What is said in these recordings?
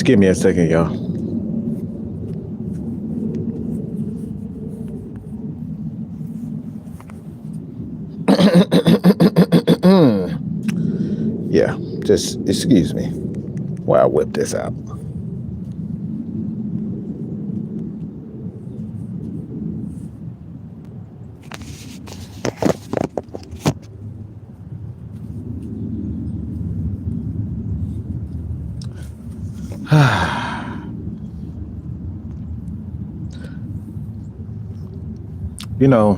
Just give me a second, y'all. Yeah, just excuse me while I whip this out. You know,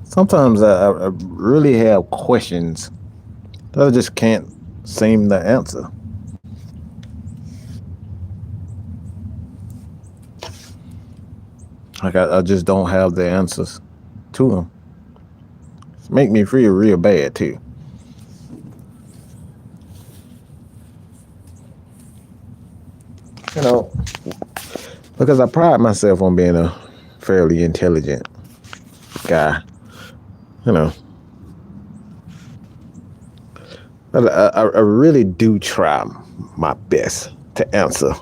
sometimes I really have questions that I just can't seem to answer. Like I just don't have the answers to them. It's make me feel real bad too. You know, because I pride myself on being a fairly intelligent guy. You know, but I really do try my best to answer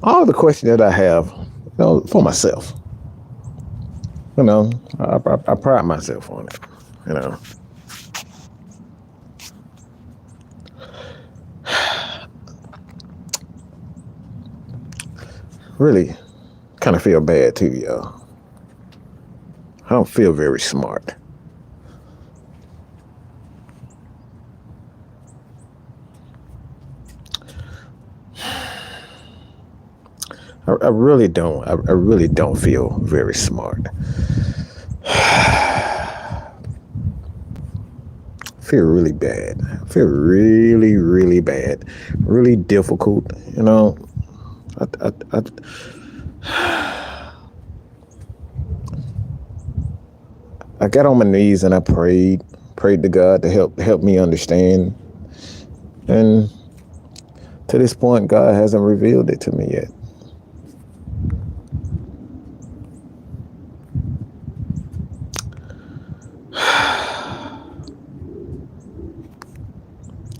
all the questions that I have, you know, for myself. You know, I pride myself on it, you know. Really kind of feel bad too, y'all. I don't feel very smart. I really don't. I really don't feel very smart. Feel really bad. Feel really, really bad. Really difficult. You know. I got on my knees and I prayed to God to help me understand. And to this point, God hasn't revealed it to me yet.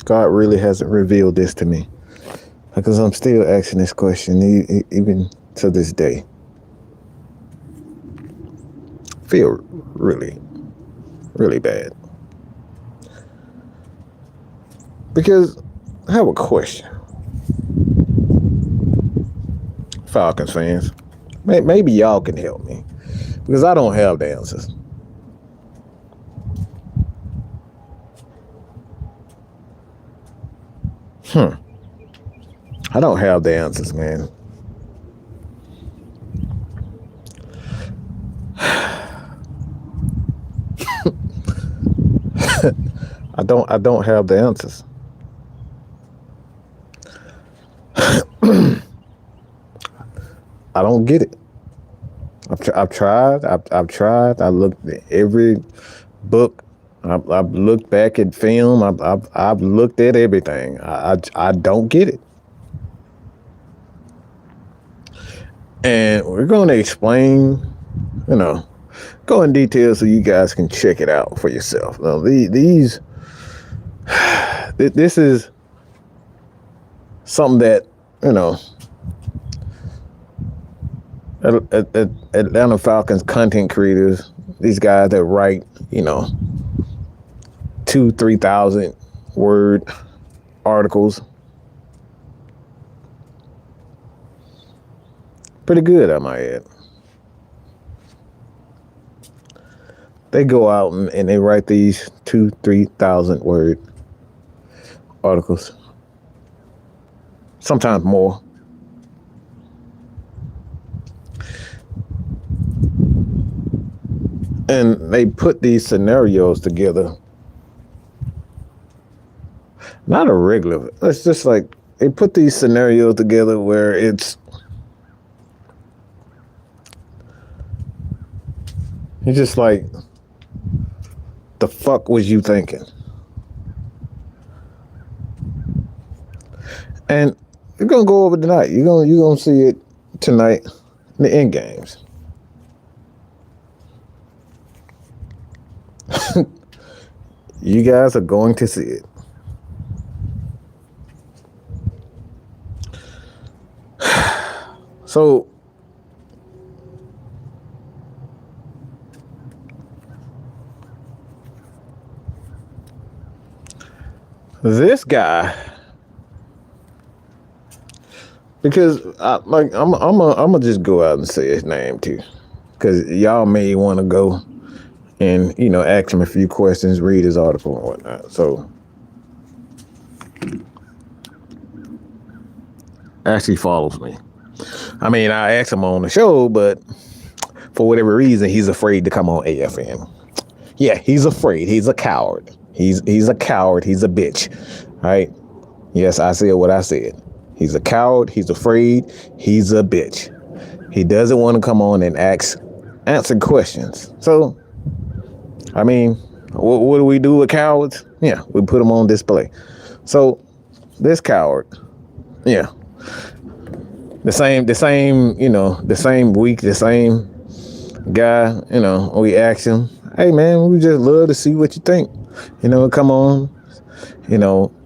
God really hasn't revealed this to me, because I'm still asking this question even to this day. Feel really, really bad. Because I have a question. Falcons fans, maybe y'all can help me, because I don't have the answers. I don't have the answers, man. I don't have the answers. I don't get it. I've tried. I've tried. I looked at every book. I've looked back at film. I've looked at everything. I don't get it. And we're going to explain, you know, go in detail so you guys can check it out for yourself. Now, this is something that, you know, Atlanta Falcons content creators, these guys that write, you know, 2,000-3,000 word articles. Pretty good, I might add. They go out and they write these 2,000-3,000 word articles. Sometimes more. And they put these scenarios together. Not a regular. It's just like they put these scenarios together where it's just like, the fuck was you thinking? And you're gonna go over tonight. You're gonna see it tonight in the end games. You guys are going to see it. So this guy, because I'm gonna just go out and say his name too, because y'all may want to go and ask him a few questions, read his article and whatnot. So actually follows me. I mean, I asked him on the show, but for whatever reason, he's afraid to come on AFN. Yeah, he's afraid. He's a coward. He's a coward. He's a bitch. All right. Yes, I said what I said. He's a coward. He's afraid. He's a bitch. He doesn't want to come on and answer questions. So, I mean, what do we do with cowards? Yeah, we put them on display. So, this coward, yeah, the same week, the same guy, we asked him, hey man, we just love to see what you think. Come on.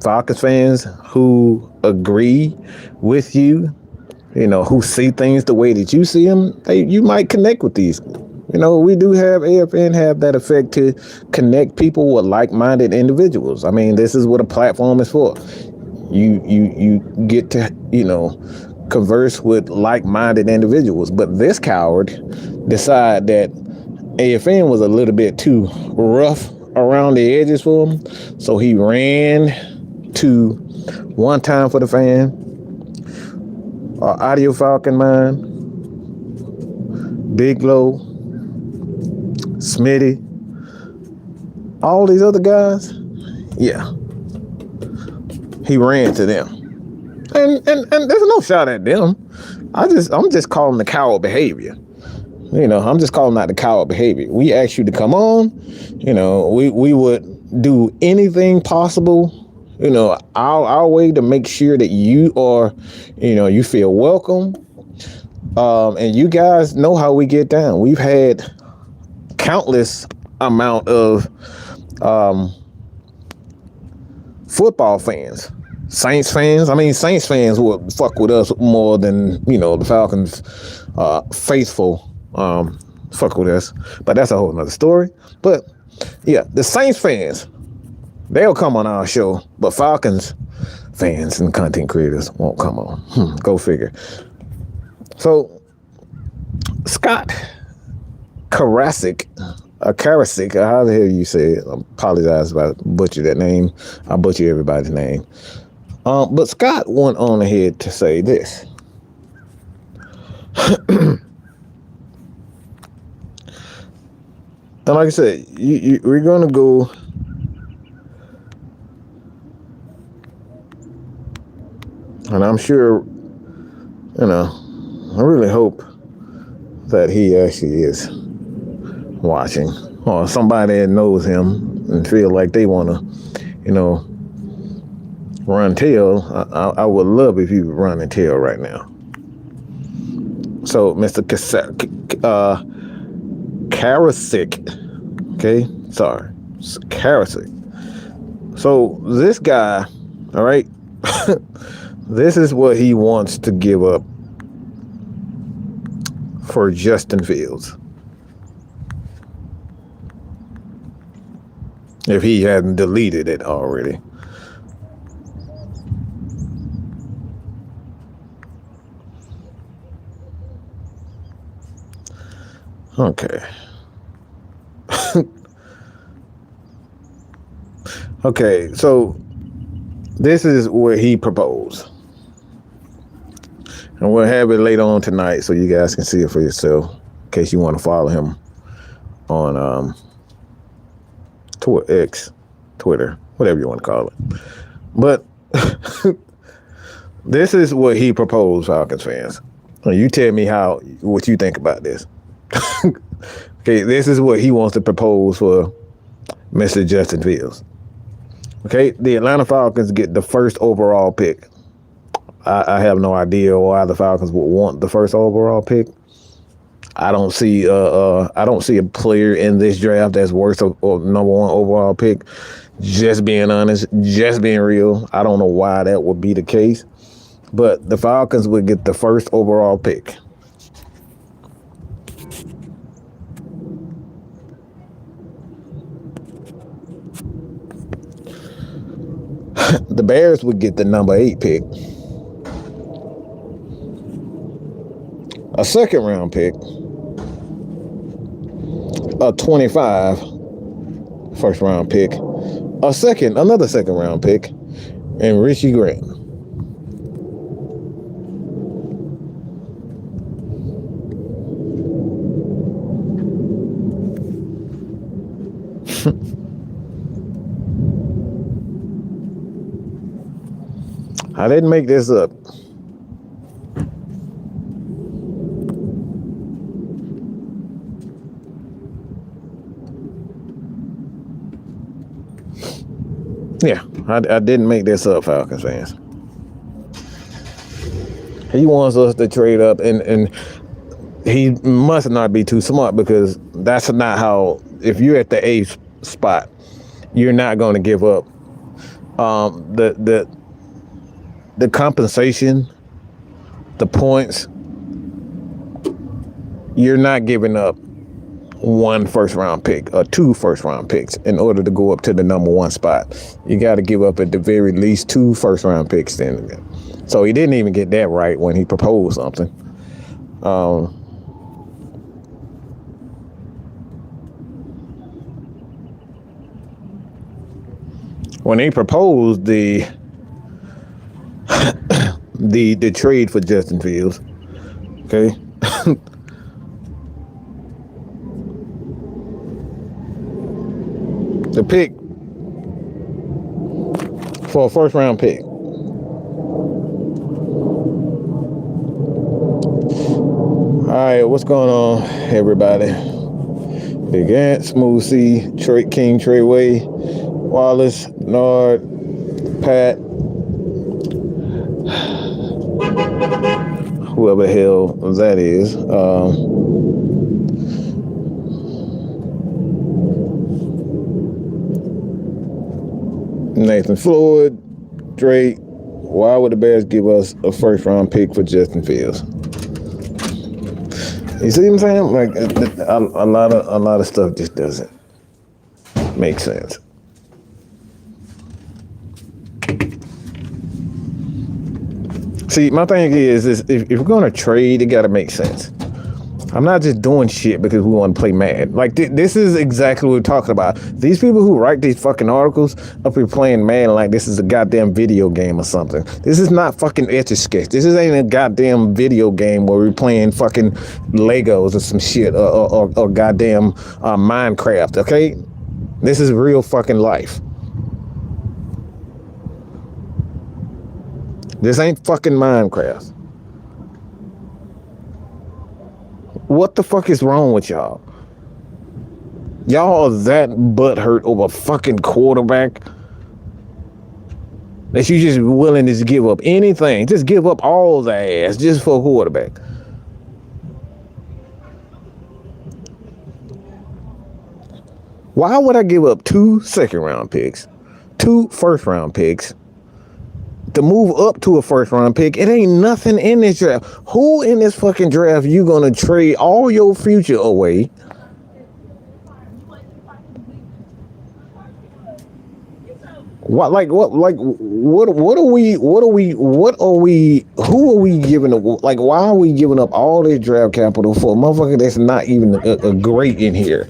Falcons fans who agree with you, who see things the way that you see them, you might connect with these. We do have AFN have that effect to connect people with like-minded individuals. I mean, this is what a platform is for. You get to, converse with like-minded individuals. But this coward decided that AFN was a little bit too rough around the edges for him. So he ran to One Time for the Fan, Audio Falcon Mind, Big Low, Smitty, all these other guys. Yeah. He ran to them. And there's no shot at them. I'm just calling the coward behavior. I'm just calling out the coward behavior. We asked you to come on. We would do anything possible, our way to make sure that you are, you feel welcome. And you guys know how we get down. We've had countless amount of football fans. Saints fans. I mean, Saints fans would fuck with us more than, the Falcons faithful fuck with us. But that's a whole nother story. But yeah, the Saints fans, they'll come on our show, but Falcons fans and content creators won't come on. Go figure. So Scott Karasik, how the hell you say it? I apologize if I butchered that name. I butcher everybody's name. But Scott went on ahead to say this. And like I said, we're going to go and I'm sure, I really hope that he actually is watching, or somebody that knows him and feel like they want to, run tail. I would love if you run and tail right now. So, Mr. Karasik, okay? Sorry. Karasik. So, this guy, all right, this is what he wants to give up for Justin Fields. If he hadn't deleted it already. Okay. Okay, so this is what he proposed. And we'll have it later on tonight so you guys can see it for yourself in case you want to follow him on Twitter, whatever you want to call it. But this is what he proposed, Falcons fans. You tell me what you think about this. Okay, this is what he wants to propose for Mr. Justin Fields. Okay, the Atlanta Falcons get the first overall pick. I have no idea why the Falcons would want the first overall pick. I don't see a player in this draft that's worth a number one overall pick. Just being honest, just being real. I don't know why that would be the case, but the Falcons would get the first overall pick. The Bears would get the number 8 pick. A second round pick. A 25 first round pick. Another second round pick. And Richie Grant. I didn't make this up. Yeah, I didn't make this up, Falcons fans. He wants us to trade up, and he must not be too smart, because that's not how, if you're at the 8th spot, you're not going to give up the compensation, the points. You're not giving up 1 first round pick or 2 first round picks in order to go up to the number 1 spot. You got to give up at the very least 2 first round picks then. So he didn't even get that right when he proposed something. When he proposed the trade for Justin Fields, okay. The pick for a first round pick. All right, what's going on, everybody? Big Ant, Smooth C, Trey King, Treyway, Wallace, Nard, Pat, whoever the hell that is. Nathan Floyd, Drake. Why would the Bears give us a first round pick for Justin Fields? You see what I'm saying? Like a lot of stuff just doesn't make sense. See, my thing is if we're gonna trade, it gotta make sense. I'm not just doing shit because we want to play Mad. Like, this is exactly what we're talking about. These people who write these fucking articles up here playing Mad like this is a goddamn video game or something. This is not fucking Etch-a-Sketch. This ain't a goddamn video game where we're playing fucking Legos or some shit or goddamn Minecraft, okay? This is real fucking life. This ain't fucking Minecraft. What the fuck is wrong with y'all? Y'all are that butthurt over fucking quarterback that you just willing to give up anything. Just give up all the ass just for a quarterback. Why would I give up 2 second round picks, 2 first round picks, to move up to a first round pick? It ain't nothing in this draft. Who in this fucking draft you gonna trade all your future away? Who are we giving up? Like, why are we giving up all this draft capital for a motherfucker that's not even a great in here?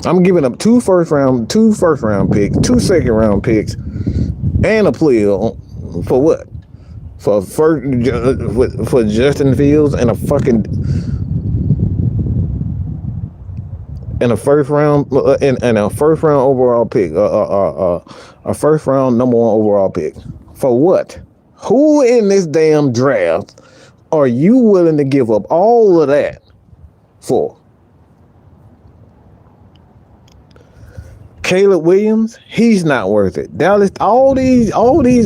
I'm giving up 2 first round picks, 2 second round picks, and a player for what? For Justin Fields and a fucking in a first round in a first round overall pick, a first round number one overall pick. For what? Who in this damn draft are you willing to give up all of that for? Caleb Williams, he's not worth it. Dallas, all these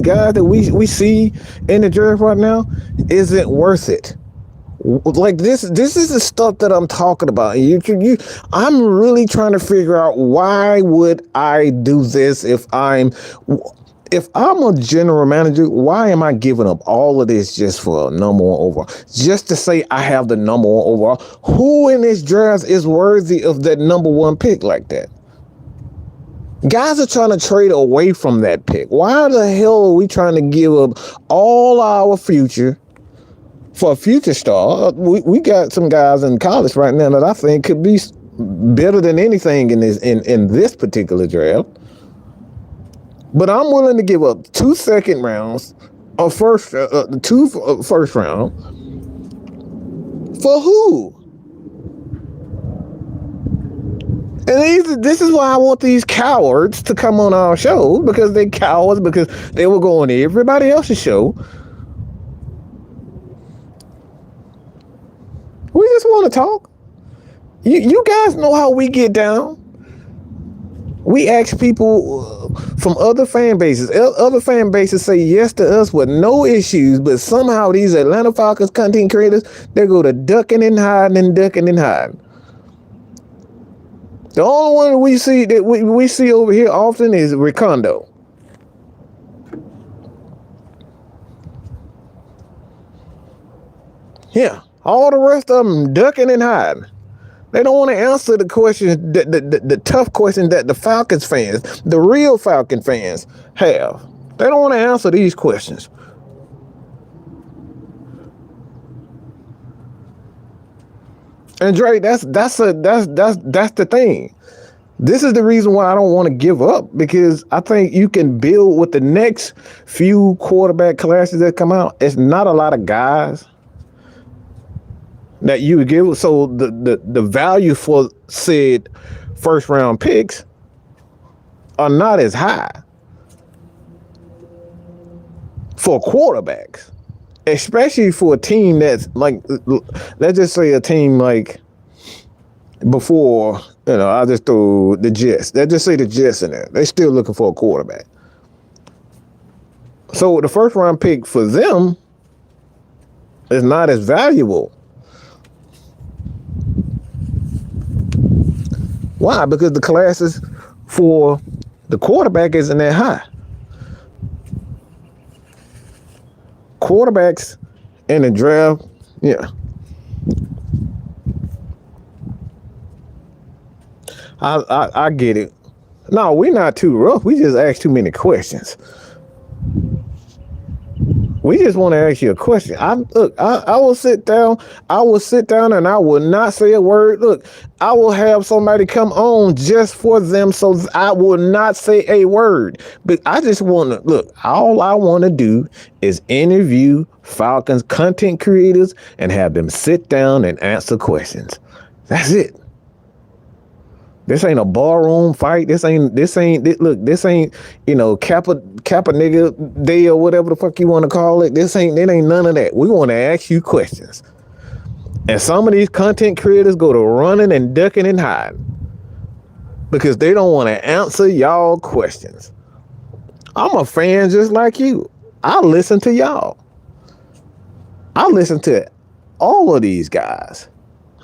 guys that we see in the draft right now isn't worth it. Like this is the stuff that I'm talking about. I'm really trying to figure out, why would I do this if I'm a general manager? Why am I giving up all of this just for a number one overall? Just to say I have the number one overall? Who in this draft is worthy of that number one pick like that? Guys are trying to trade away from that pick. Why the hell are we trying to give up all our future for a future star? We got some guys in college right now that I think could be better than anything in this particular draft. But I'm willing to give up 2 second rounds, two first round. For who? And this is why I want these cowards to come on our show, because they cowards, because they will go on everybody else's show. We just want to talk. You guys know how we get down. We ask people from other fan bases. Other fan bases say yes to us with no issues, but somehow these Atlanta Falcons content creators, they go to ducking and hiding and ducking and hiding. The only one we see that we see over here often is Recondo. Yeah, all the rest of them ducking and hiding. They don't want to answer the questions, the tough questions that the Falcons fans, the real Falcon fans, have. They don't want to answer these questions. And Dre, that's the thing. This is the reason why I don't want to give up, because I think you can build with the next few quarterback classes that come out. It's not a lot of guys that you would give. So the value for said first round picks are not as high for quarterbacks. Especially for a team that's like, let's just say a team like before, I'll just throw the Jets. Let's just say the Jets in there. They're still looking for a quarterback. So the first round pick for them is not as valuable. Why? Because the classes for the quarterback isn't that high. Quarterbacks in the draft, yeah. I get it. No, we're not too rough. We just ask too many questions. We just want to ask you a question. I will sit down. And I will not say a word. Look, I will have somebody come on just for them, so I will not say a word. But I just want to, look, all I want to do is interview Falcons content creators and have them sit down and answer questions. That's it. This ain't a barroom fight. This ain't Kappa nigga day or whatever the fuck you want to call it. It ain't none of that. We want to ask you questions. And some of these content creators go to running and ducking and hiding because they don't want to answer y'all questions. I'm a fan just like you. I listen to y'all. I listen to all of these guys.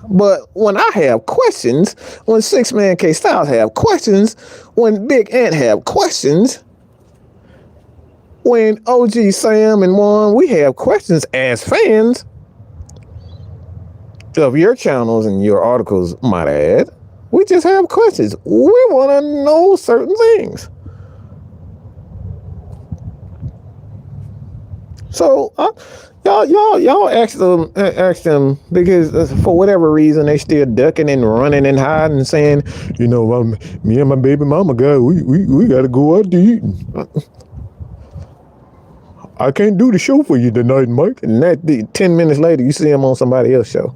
But when I have questions, when Six Man K Styles have questions, when Big Ant have questions, when OG Sam and Juan, we have questions as fans of your channels and your articles, might I add. We just have questions. We want to know certain things. So y'all ask them because for whatever reason they still ducking and running and hiding and saying, me and my baby mama guy, we gotta go out to eat. I can't do the show for you tonight, Mike. And that 10 minutes later, you see him on somebody else's show.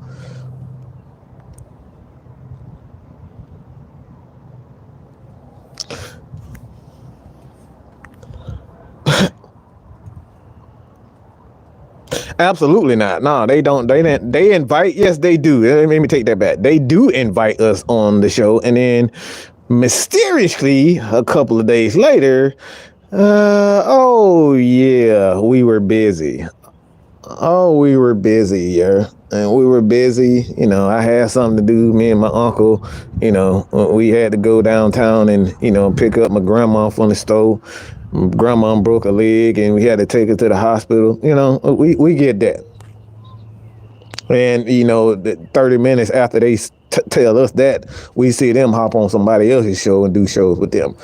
Absolutely not. No, they don't. They didn't. They invite. Yes, they do. Let me take that back. They do invite us on the show, and then mysteriously, a couple of days later, oh yeah, we were busy. Oh, we were busy, yeah. And we were busy. You know, I had something to do. Me and my uncle, you know, we had to go downtown and, you know, pick up my grandma from the store. Grandma broke a leg and we had to take her to the hospital. You know, we get that. And, you know, 30 minutes after they tell us that, we see them hop on somebody else's show and do shows with them.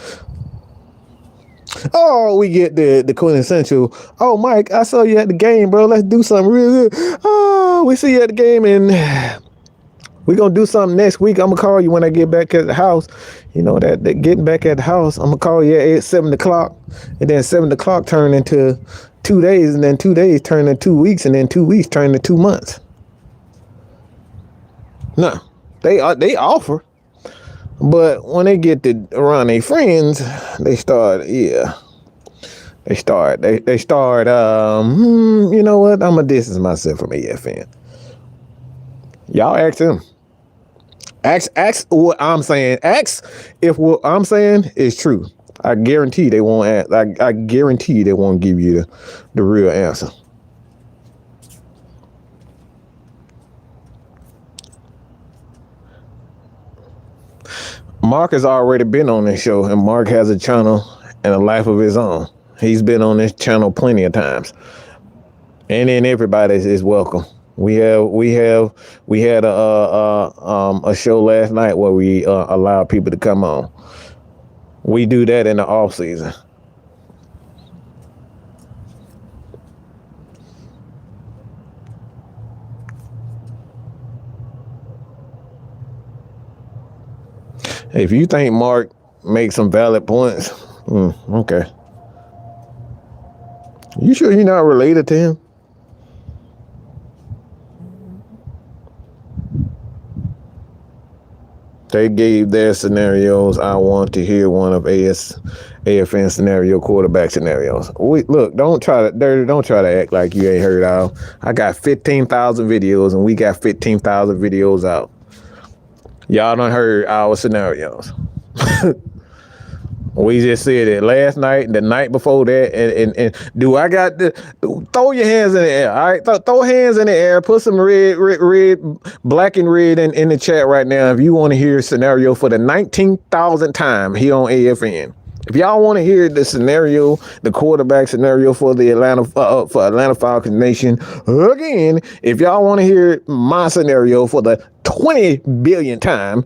Oh, we get the quintessential, oh, Mike, I saw you at the game, bro. Let's do something real good. Oh, we see you at the game and we're going to do something next week. I'm going to call you when I get back at the house. You know, that getting back at the house, I'm going to call you at 7 o'clock. And then 7 o'clock turn into 2 days. And then 2 days turn into 2 weeks. And then 2 weeks turn into 2 months. No, they offer. But when they get to around their friends, they start, yeah. They start, you know what? I'm going to distance myself from AFN. Y'all ask them. Ask what I'm saying. Ask if what I'm saying is true. I guarantee they won't ask. I guarantee they won't give you the real answer. Mark has already been on this show, and Mark has a channel and a life of his own. He's been on this channel plenty of times. And then everybody is welcome. We had a show last night where we allowed people to come on. We do that in the off season. If you think Mark makes some valid points, okay. You sure you're not related to him? They gave their scenarios. I want to hear one of AFN scenario quarterback scenarios. Don't try to act like you ain't heard out. I got 15,000 videos and we got 15,000 videos out. Y'all done heard our scenarios. We just said it last night, the night before that, and do I got the throw your hands in the air? All right, throw hands in the air. Put some red, black and red in the chat right now if you want to hear a scenario for the 19,000th time here on AFN. If y'all want to hear the scenario, the quarterback scenario for the Atlanta Falcons Nation again, if y'all want to hear my scenario for the 20 billionth time.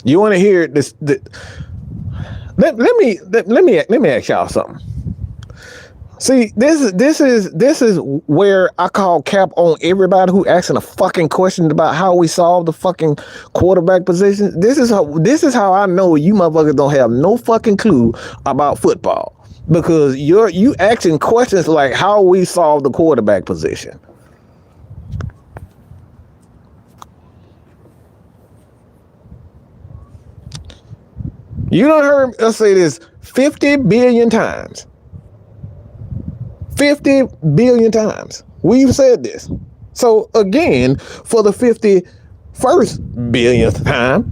You want to hear this? Let me ask y'all something. See, this is where I call cap on everybody who asking a fucking question about how we solve the fucking quarterback position. This is how I know you motherfuckers don't have no fucking clue about football, because you asking questions like how we solve the quarterback position. You done heard us say this 50 billion times. 50 billion times. We've said this. So again, for the 51st billionth time,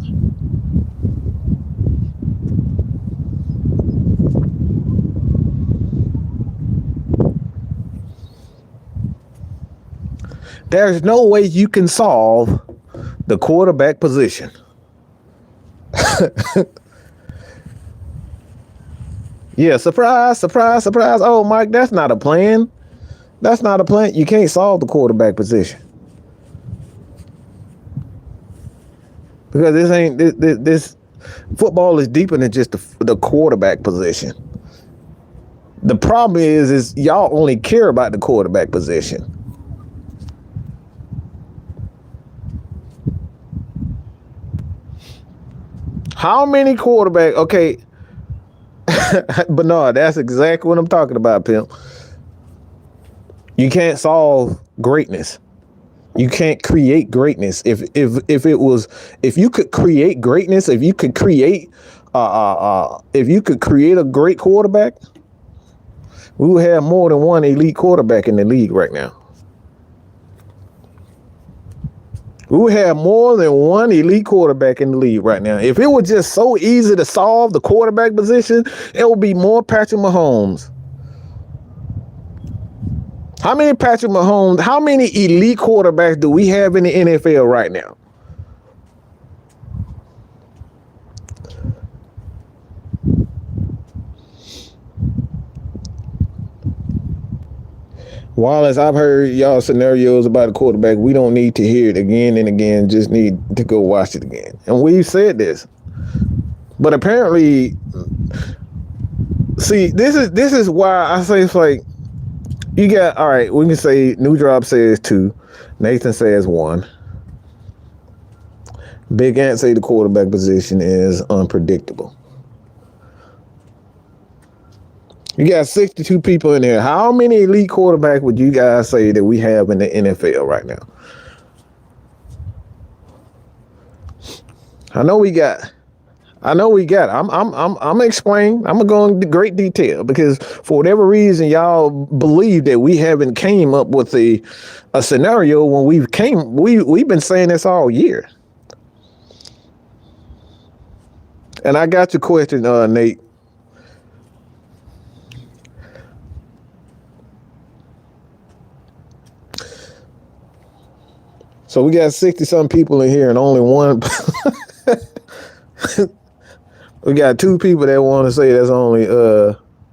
there's no way you can solve the quarterback position. Yeah, surprise. Oh, Mike, that's not a plan. That's not a plan. You can't solve the quarterback position. Because this football is deeper than just the quarterback position. The problem is y'all only care about the quarterback position. How many quarterbacks? Okay. But no, that's exactly what I'm talking about, pimp. You can't solve greatness. You can't create greatness. If you could create greatness, if you could create if you could create a great quarterback, we would have more than one elite quarterback in the league right now. We would have more than one elite quarterback in the league right now. If it was just so easy to solve the quarterback position, it would be more Patrick Mahomes. How many elite quarterbacks do we have in the NFL right now? Wallace, I've heard y'all scenarios about a quarterback. We don't need to hear it again and again. Just need to go watch it again. And we've said this. But apparently, see, this is why I say it's like, you got, all right, we can say New Drop says 2. Nathan says 1. Big Ant say the quarterback position is unpredictable. You got 62 people in there. How many elite quarterbacks would you guys say that we have in the NFL right now? I know we got. I'm gonna explain. I'm gonna go into great detail because for whatever reason y'all believe that we haven't came up with a scenario when we've been saying this all year. And I got your question, Nate. So we got 60-some people in here and only one. We got 2 people that want to say that's only,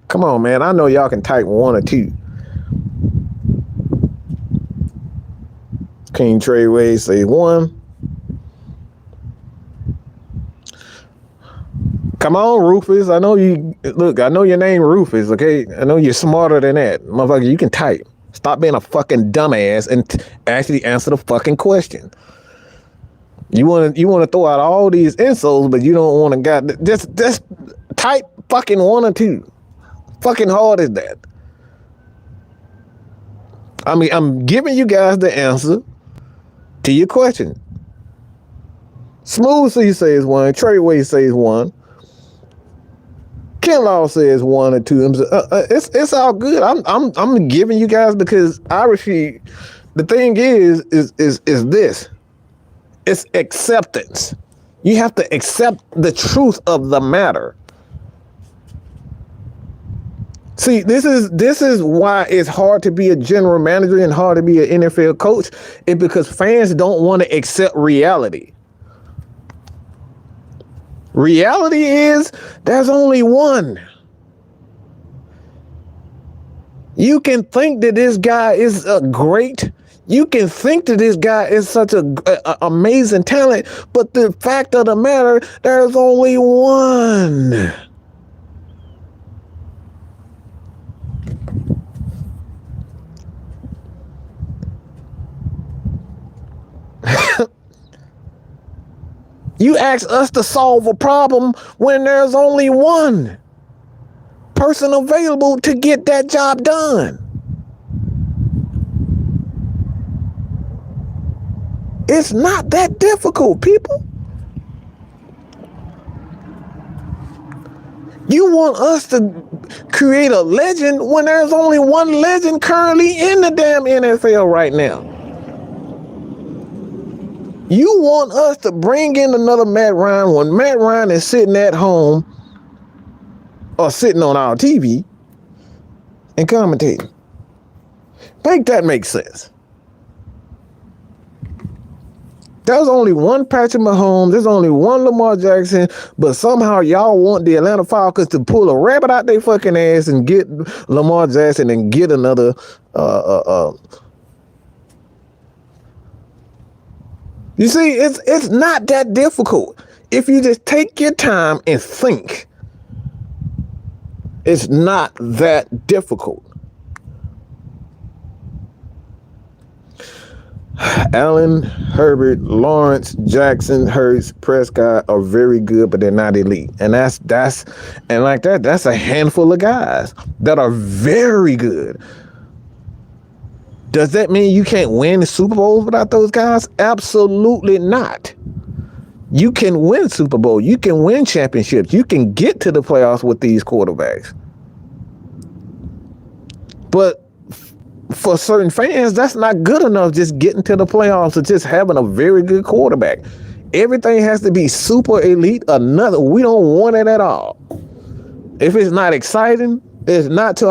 come on, man. I know y'all can type 1 or 2. King Treyway say 1. Come on, Rufus. I know your name Rufus, okay? I know you're smarter than that. Motherfucker, you can type. Stop being a fucking dumbass and actually answer the fucking question. You want to throw out all these insults, but you don't want to just type fucking 1 or 2. Fucking hard is that? I mean, I'm giving you guys the answer to your question. Smooth C says 1. Treyway says 1. Ken Law says 1 or 2. It's all good. I'm giving you guys because obviously the thing is this. It's acceptance. You have to accept the truth of the matter. See, this is why it's hard to be a general manager and hard to be an NFL coach. It's because fans don't want to accept reality. Reality is there's only one. You can think that this guy is great. You can think that this guy is such a amazing talent, but the fact of the matter, there's only one. You ask us to solve a problem when there's only one person available to get that job done. It's not that difficult, people. You want us to create a legend when there's only one legend currently in the damn NFL right now. You want us to bring in another Matt Ryan when Matt Ryan is sitting at home or sitting on our TV and commentating. Make that make sense. There's only one Patrick Mahomes. There's only one Lamar Jackson. But somehow y'all want the Atlanta Falcons to pull a rabbit out their fucking ass and get Lamar Jackson and get another You see, it's not that difficult. If you just take your time and think, it's not that difficult. Allen, Herbert, Lawrence, Jackson, Hurts, Prescott are very good, but they're not elite. And that's a handful of guys that are very good. Does that mean you can't win the Super Bowl without those guys? Absolutely not. You can win Super Bowl. You can win championships. You can get to the playoffs with these quarterbacks. But for certain fans, that's not good enough just getting to the playoffs or just having a very good quarterback. Everything has to be super elite or nothing. We don't want it at all. If it's not exciting, it's not to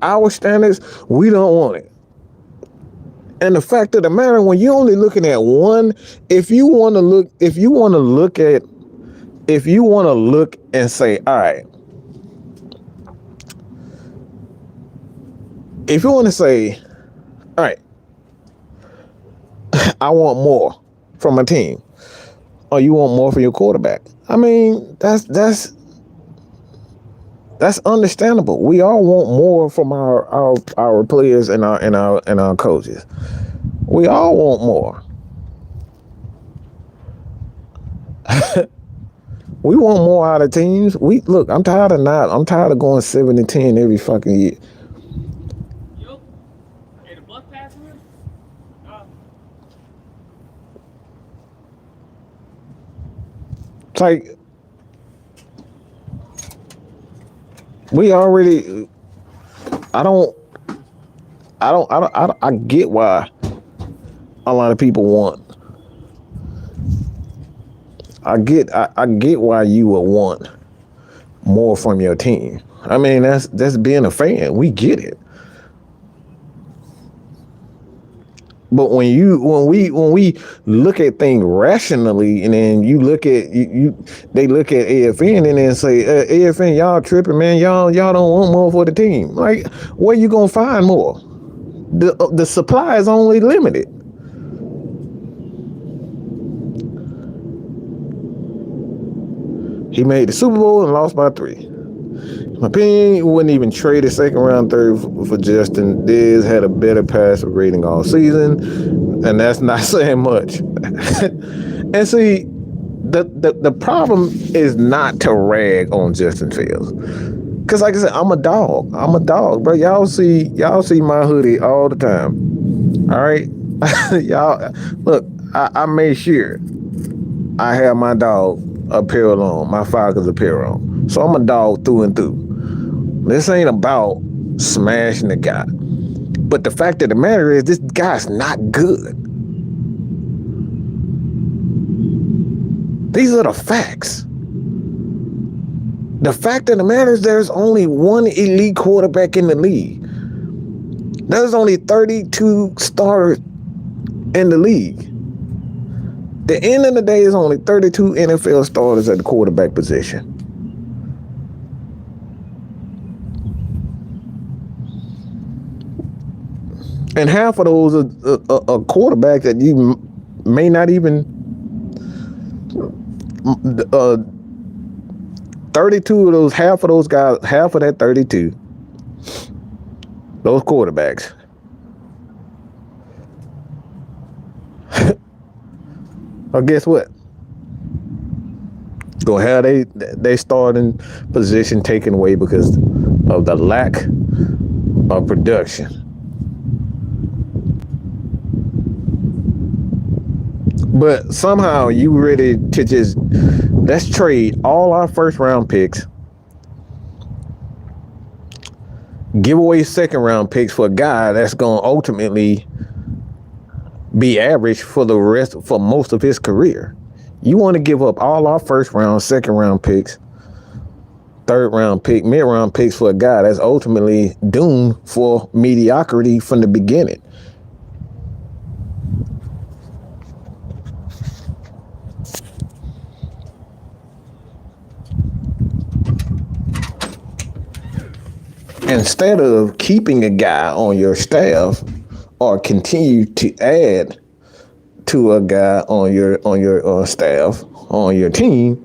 our standards, we don't want it. And the fact of the matter, when you're only looking at one, if you want to look and say, all right, if you want to say, all right, I want more from my team, or you want more from your quarterback. I mean, that's understandable. We all want more from our players and our coaches. We all want more. We want more out of teams. I'm tired of going 7-10 every fucking year. It's like I get why a lot of people want. I get why you would want more from your team. I mean, that's being a fan. We get it. But when we look at things rationally, and then you look at they look at AFN and then say, AFN, y'all tripping, man. Y'all don't want more for the team. Like, where you gonna find more? The supply is only limited. He made the Super Bowl and lost by 3. In my opinion, he wouldn't even trade a second round third for Justin. Diz had a better passer rating all season, and that's not saying much. And see, the problem is not to rag on Justin Fields. Cause like I said, I'm a dog, bro. Y'all see my hoodie all the time. All right, y'all. Look, I made sure I have my dog apparel on, my Falcons apparel on. So I'm a dog through and through. This ain't about smashing the guy. But the fact of the matter is, this guy's not good. These are the facts. The fact of the matter is, there's only one elite quarterback in the league. There's only 32 starters in the league. The end of the day is only 32 NFL starters at the quarterback position. And half of those are a quarterback that you may not even 32 of those, half of those guys, half of that 32, those quarterbacks. Well, guess what? Gonna have they starting position taken away because of the lack of production. But somehow you ready to just, let's trade all our first round picks, give away second round picks for a guy that's going to ultimately be average for most of his career. You want to give up all our first round, second round picks, third round pick, mid round picks for a guy that's ultimately doomed for mediocrity from the beginning. Instead of keeping a guy on your staff or continue to add to a guy on your staff, on your team,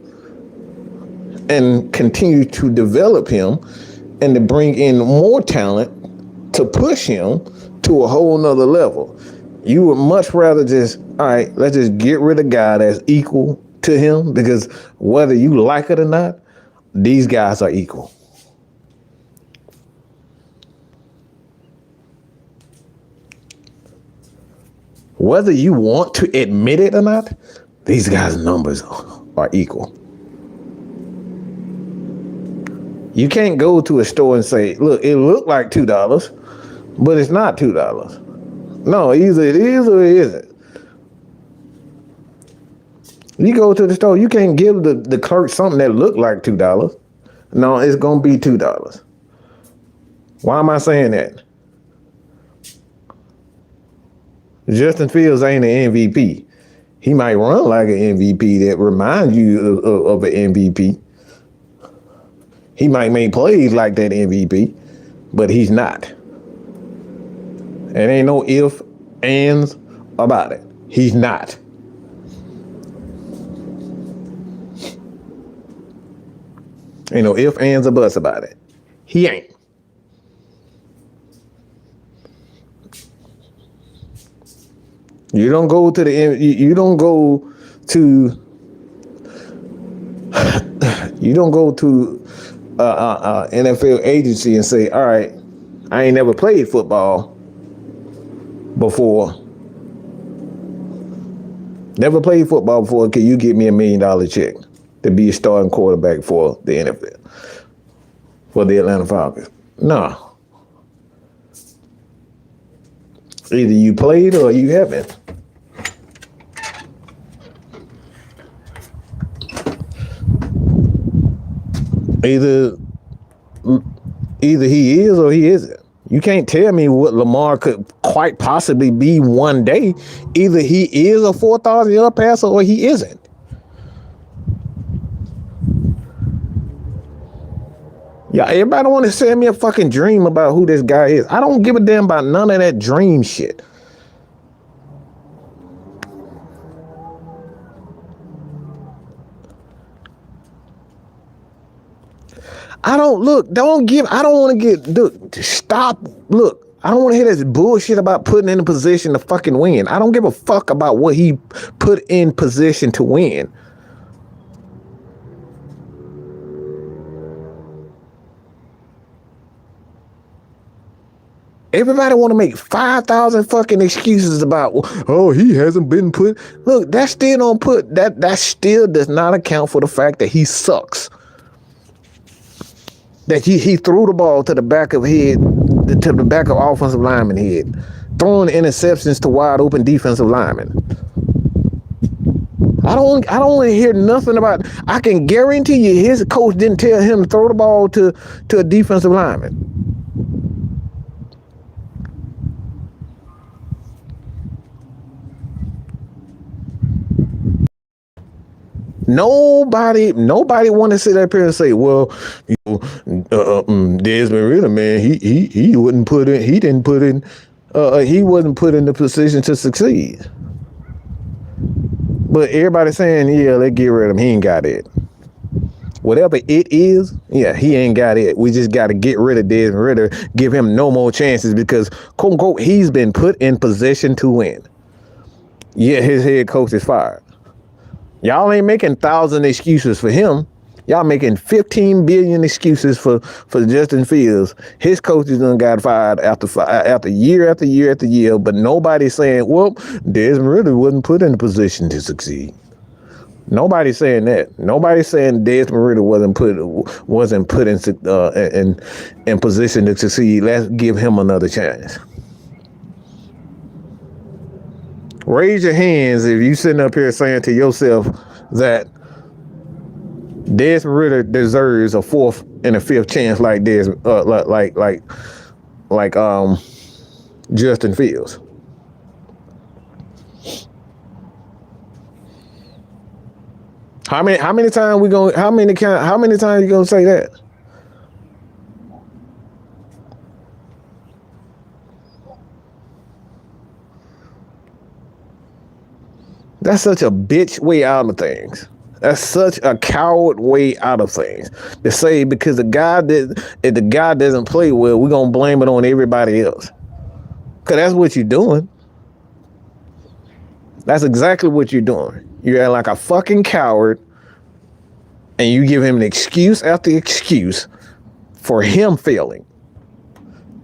and continue to develop him and to bring in more talent to push him to a whole nother level. You would much rather just, all right, let's just get rid of a guy that's equal to him, because whether you like it or not, these guys are equal. Whether you want to admit it or not, these guys' numbers are equal. You can't go to a store and say, look, it looked like $2, but it's not $2. No, either it is or it isn't. You go to the store, you can't give the clerk something that looked like $2. No, it's going to be $2. Why am I saying that? Justin Fields ain't an MVP. He might run like an MVP that reminds you of an MVP. He might make plays like that MVP, but he's not. There ain't no if, ands about it. He's not. Ain't no if, ands, or buts about it. He ain't. You don't go to you don't go to NFL agency and say, all right, I ain't never played football before. Never played football before. Can you get me $1 million check to be a starting quarterback for the NFL, for the Atlanta Falcons? No. Either you played or you haven't. Either he is or he isn't. You can't tell me what Lamar could quite possibly be one day. Either he is a 4,000-yard passer or he isn't. Yeah, everybody want to send me a fucking dream about who this guy is. I don't give a damn about none of that dream shit. I don't want to get, stop, look, I don't want to hear this bullshit about putting in a position to fucking win. I don't give a fuck about what he put in position to win. Everybody want to make 5,000 fucking excuses about, oh, he hasn't been put. Look, that still don't put, that still does not account for the fact that he sucks. That he threw the ball to the back of offensive lineman head, throwing interceptions to wide open defensive linemen. I don't want to hear nothing about. I can guarantee you, his coach didn't tell him to throw the ball to a defensive lineman. Nobody want to sit up here and say, well, Desmond Ritter, man, he wasn't put in the position to succeed. But everybody saying, yeah, let's get rid of him. He ain't got it. Whatever it is, yeah, he ain't got it. We just got to get rid of Desmond Ritter, give him no more chances because, quote unquote, he's been put in position to win. Yeah, his head coach is fired. Y'all ain't making 1,000 excuses for him. Y'all making 15 billion excuses for Justin Fields. His coaches done got fired after year after year after year, but nobody's saying, well, Desmond Ritter wasn't put in a position to succeed. Nobody's saying that. Nobody's saying Desmond Ritter wasn't put in position to succeed. Let's give him another chance. Raise your hands if you sitting up here saying to yourself that Desmond Ritter deserves a 4th and a 5th chance like Justin Fields. How many times you gonna say that? That's such a bitch way out of things. That's such a coward way out of things to say because if the guy doesn't play well, we're gonna blame it on everybody else. Cause that's what you're doing. That's exactly what you're doing. You're acting like a fucking coward, and you give him an excuse after excuse for him failing,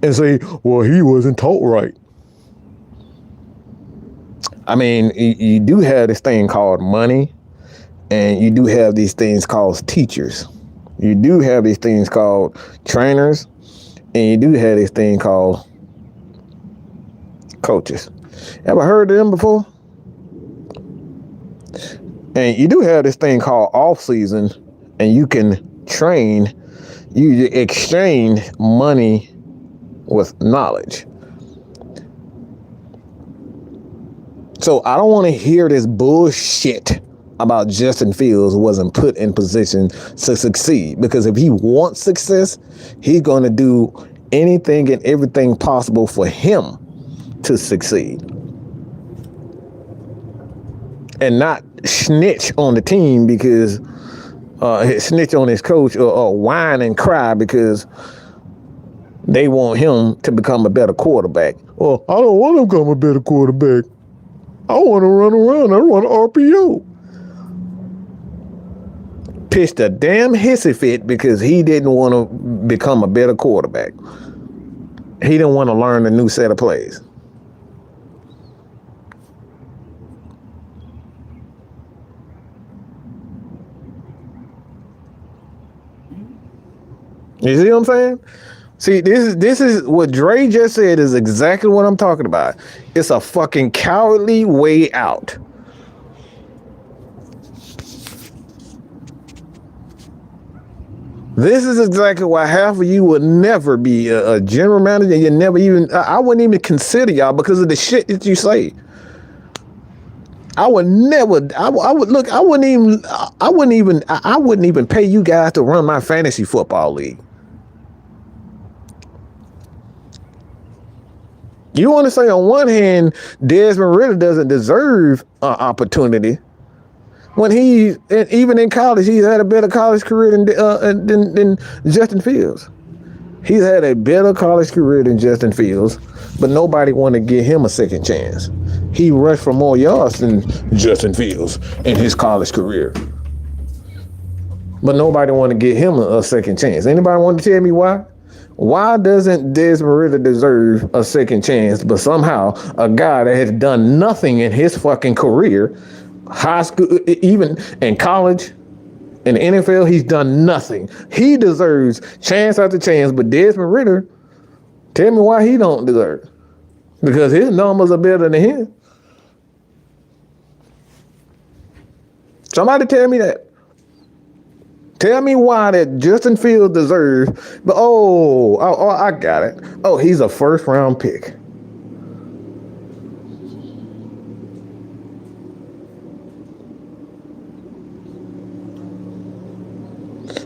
and say, "Well, he wasn't taught right." I mean, you do have this thing called money And you do have these things called teachers. You do have these things called trainers. And you do have this thing called coaches. Ever heard of them before? And you do have this thing called off season, and you can train, you exchange money with knowledge. So I don't want to hear this bullshit about Justin Fields wasn't put in position to succeed, because if he wants success, he's going to do anything and everything possible for him to succeed, and not snitch on the team because snitch on his coach, or whine and cry because they want him to become a better quarterback. Well, I don't want to become a better quarterback. I want to run around. I want an RPO. Pitched a damn hissy fit because he didn't want to become a better quarterback. He didn't want to learn a new set of plays. You see what I'm saying? See, this is what Dre just said is exactly what I'm talking about. It's a fucking cowardly way out. This is exactly why half of you would never be a general manager. You never even, I wouldn't even consider y'all because of the shit that you say. I would never, I would look, I wouldn't even pay you guys to run my fantasy football league. You want to say on one hand, Desmond Ridder doesn't deserve an opportunity when even in college, he's had a better college career than Justin Fields. He's had a better college career than Justin Fields, but nobody wanted to give him a second chance. He rushed for more yards than Justin Fields in his college career, but nobody wanted to give him a second chance. Anybody want to tell me why? Why doesn't Desmond Ridder deserve a second chance, but somehow a guy that has done nothing in his fucking career, high school, even in college, in the NFL, he's done nothing. He deserves chance after chance, but Desmond Ridder, tell me why he don't deserve. Because his numbers are better than his. Somebody tell me that. Tell me why that Justin Fields deserves, but I got it. Oh, he's a first round pick.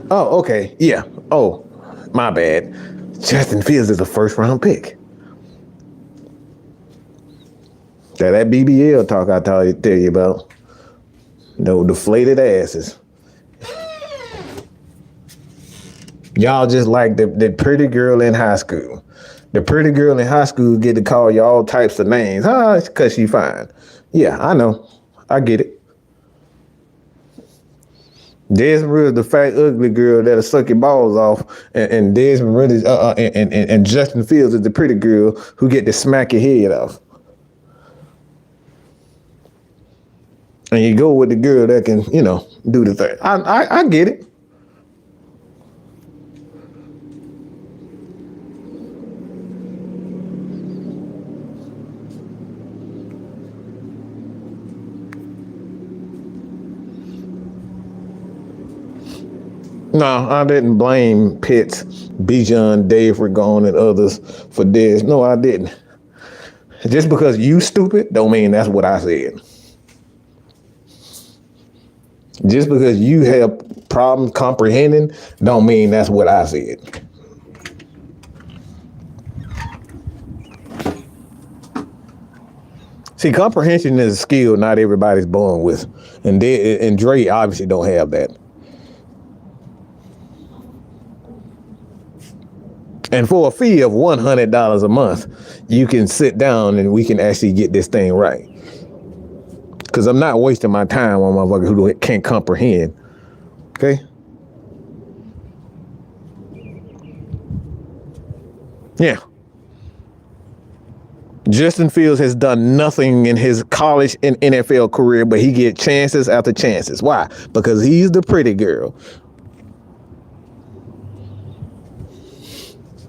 Oh, okay. Yeah. Oh, my bad. Justin Fields is a first round pick. That BBL talk I tell you about. No deflated asses. Y'all just like the pretty girl in high school. The pretty girl in high school get to call you all types of names. It's because she fine. Yeah, I know. I get it. Desmond Ridder, the fat, ugly girl that'll suck your balls off, and Desmond Ridder, and Justin Fields is the pretty girl who get to smack your head off. And you go with the girl that can, do the thing. I get it. No, I didn't blame Pitts, Bijan, Dave Ragone, and others for this. No, I didn't. Just because you stupid don't mean that's what I said. Just because you have problems comprehending don't mean that's what I said. See, comprehension is a skill not everybody's born with. And Dre obviously don't have that. And for a fee of $100 a month, you can sit down and we can actually get this thing right. Because I'm not wasting my time on motherfuckers who can't comprehend. Okay? Yeah. Justin Fields has done nothing in his college and NFL career, but he get chances after chances. Why? Because he's the pretty girl.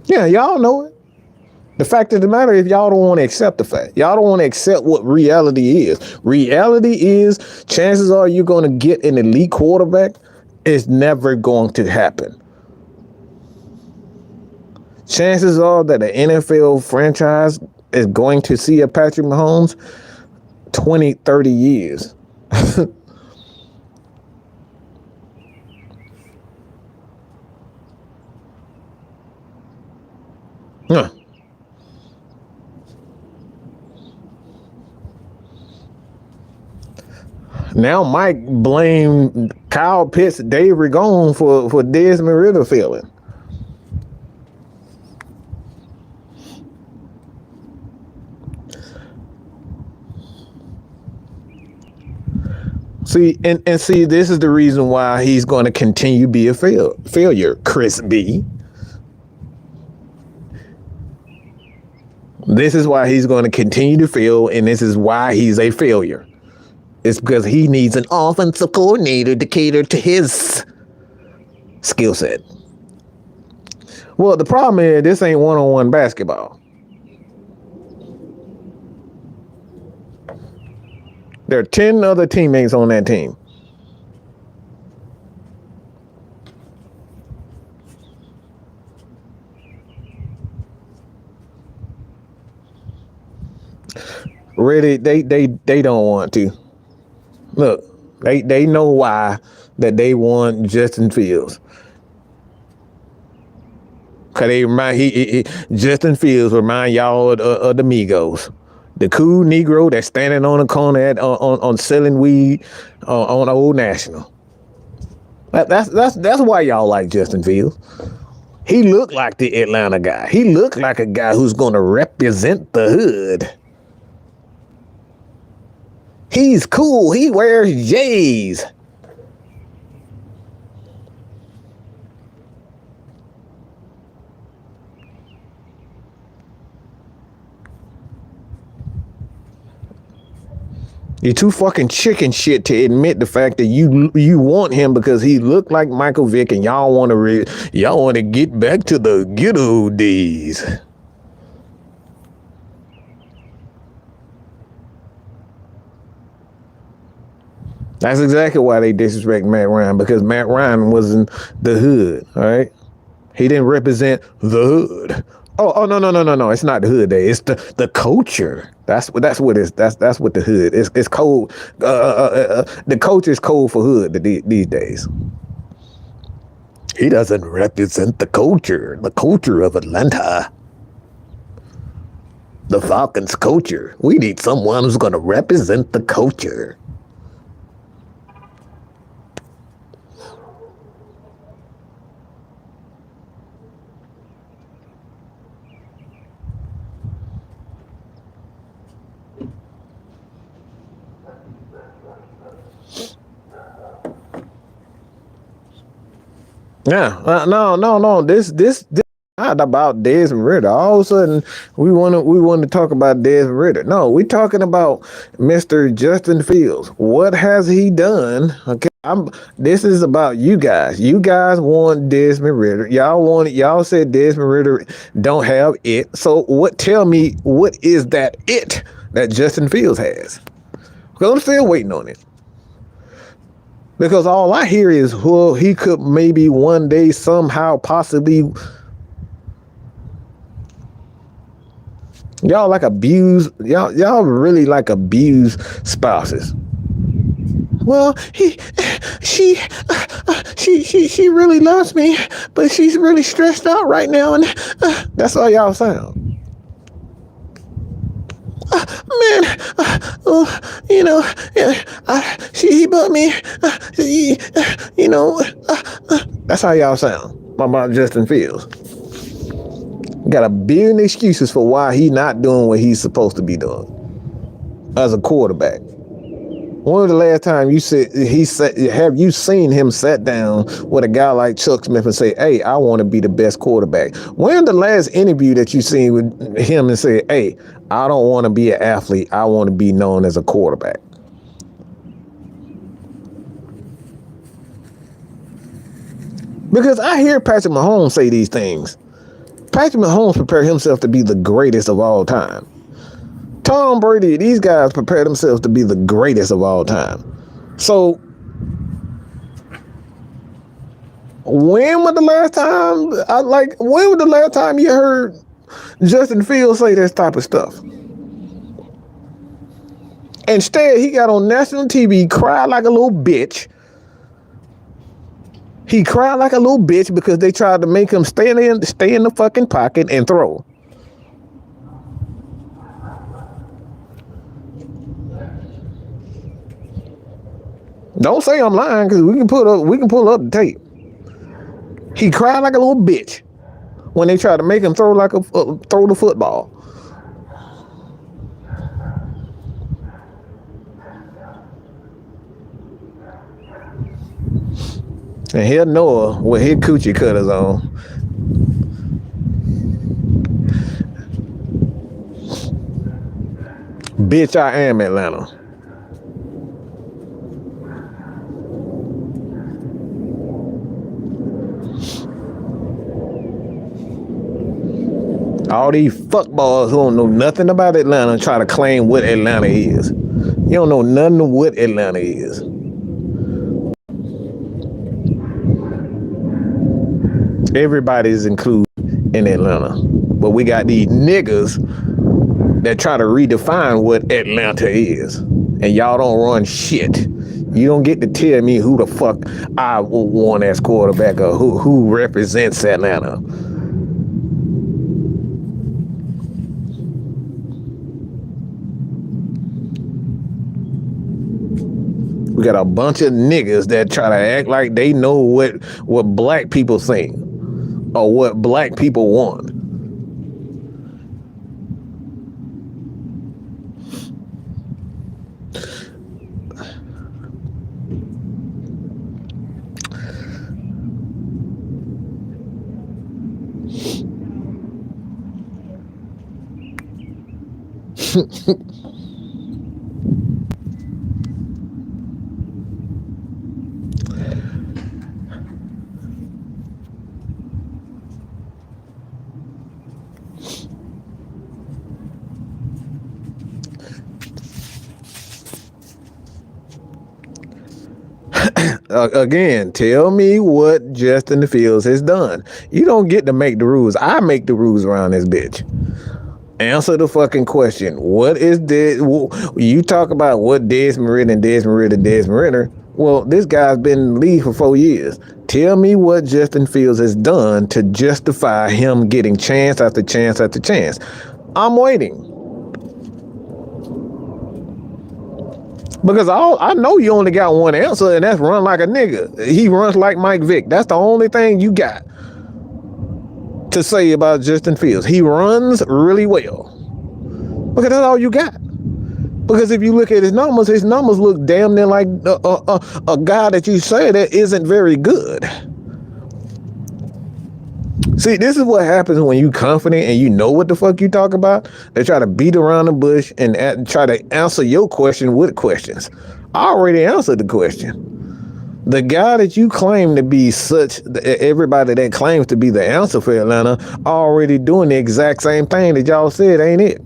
Yeah, y'all know it. The fact of the matter is y'all don't want to accept the fact. Y'all don't want to accept what reality is. Reality is chances are you're going to get an elite quarterback. It's never going to happen. Chances are that the NFL franchise is going to see a Patrick Mahomes 20, 30 years. Huh. Now Mike blamed Kyle Pitts, Dave Ragone for Desmond Ridder failing. See, and see, this is the reason why he's going to continue to be a failure, Chris B. This is why he's going to continue to fail, and this is why he's a failure. It's because he needs an offensive coordinator to cater to his skill set. Well, the problem is this ain't one-on-one basketball. There are 10 other teammates on that team. Really, they don't want to. Look, they know why that they want Justin Fields. Cause Justin Fields remind y'all of the Migos. The cool Negro that's standing on the corner on selling weed on Old National. That's why y'all like Justin Fields. He looked like the Atlanta guy. He looked like a guy who's going to represent the hood. He's cool. He wears J's. You're too fucking chicken shit to admit the fact that you want him because he looked like Michael Vick, and y'all want to get back to the ghetto days. That's exactly why they disrespect Matt Ryan, because Matt Ryan wasn't the hood, all right? He didn't represent the hood. Oh no! It's not the hood day. It's the culture. That's what it is. That's what the hood is. It's code. The culture is code for hood these days. He doesn't represent the culture of Atlanta. The Falcons culture. We need someone who's going to represent the culture. Yeah, no. This not about Desmond Ridder. All of a sudden, we want to talk about Desmond Ridder. No, we're talking about Mr. Justin Fields. What has he done? Okay, this is about you guys. You guys want Desmond Ridder. Y'all said Desmond Ridder don't have it. So tell me, what is that it that Justin Fields has? Because I'm still waiting on it. Because all I hear is, well, he could maybe one day somehow possibly. Y'all like abuse. Y'all really like abuse spouses. Well, she really loves me, but she's really stressed out right now, and that's how y'all sound. Man, he bought me, that's how y'all sound about Justin Fields. Got a billion excuses for why he not doing what he's supposed to be doing as a quarterback. When was the last time have you seen him sat down with a guy like Chuck Smith and say, hey, I want to be the best quarterback? When the last interview that you seen with him and say, hey, I don't want to be an athlete. I want to be known as a quarterback. Because I hear Patrick Mahomes say these things. Patrick Mahomes prepared himself to be the greatest of all time. Tom Brady, these guys prepared themselves to be the greatest of all time. So, when was the last time you heard Justin Fields say this type of stuff? Instead, he got on national TV, cried like a little bitch. He cried like a little bitch because they tried to make him stay in the fucking pocket and throw. Don't say I'm lying, because we can pull up the tape. He cried like a little bitch when they tried to make him throw the football. And here Noah with his coochie cutters on. Bitch, I am Atlanta. All these fuckballs who don't know nothing about Atlanta try to claim what Atlanta is. You don't know nothing of what Atlanta is. Everybody's included in Atlanta. But we got these niggas that try to redefine what Atlanta is. And y'all don't run shit. You don't get to tell me who the fuck I want as quarterback or who represents Atlanta. We got a bunch of niggas that try to act like they know what black people think or what black people want. Again, tell me what Justin Fields has done. You don't get to make the rules. I make the rules around this bitch. Answer the fucking question. What is this? You talk about what Desmond Ridder. Well, this guy's been in the league for 4 years. Tell me what Justin Fields has done to justify him getting chance after chance after chance. I'm waiting. Because I know you only got one answer, and that's run like a nigga. He runs like Mike Vick. That's the only thing you got to say about Justin Fields. He runs really well. Because that's all you got. Because if you look at his numbers look damn near like a guy that you say that isn't very good. See, this is what happens when you confident and you know what the fuck you talk about. They try to beat around the bush and try to answer your question with questions. I already answered the question. The guy that you claim to be everybody that claims to be the answer for Atlanta already doing the exact same thing that y'all said, ain't it?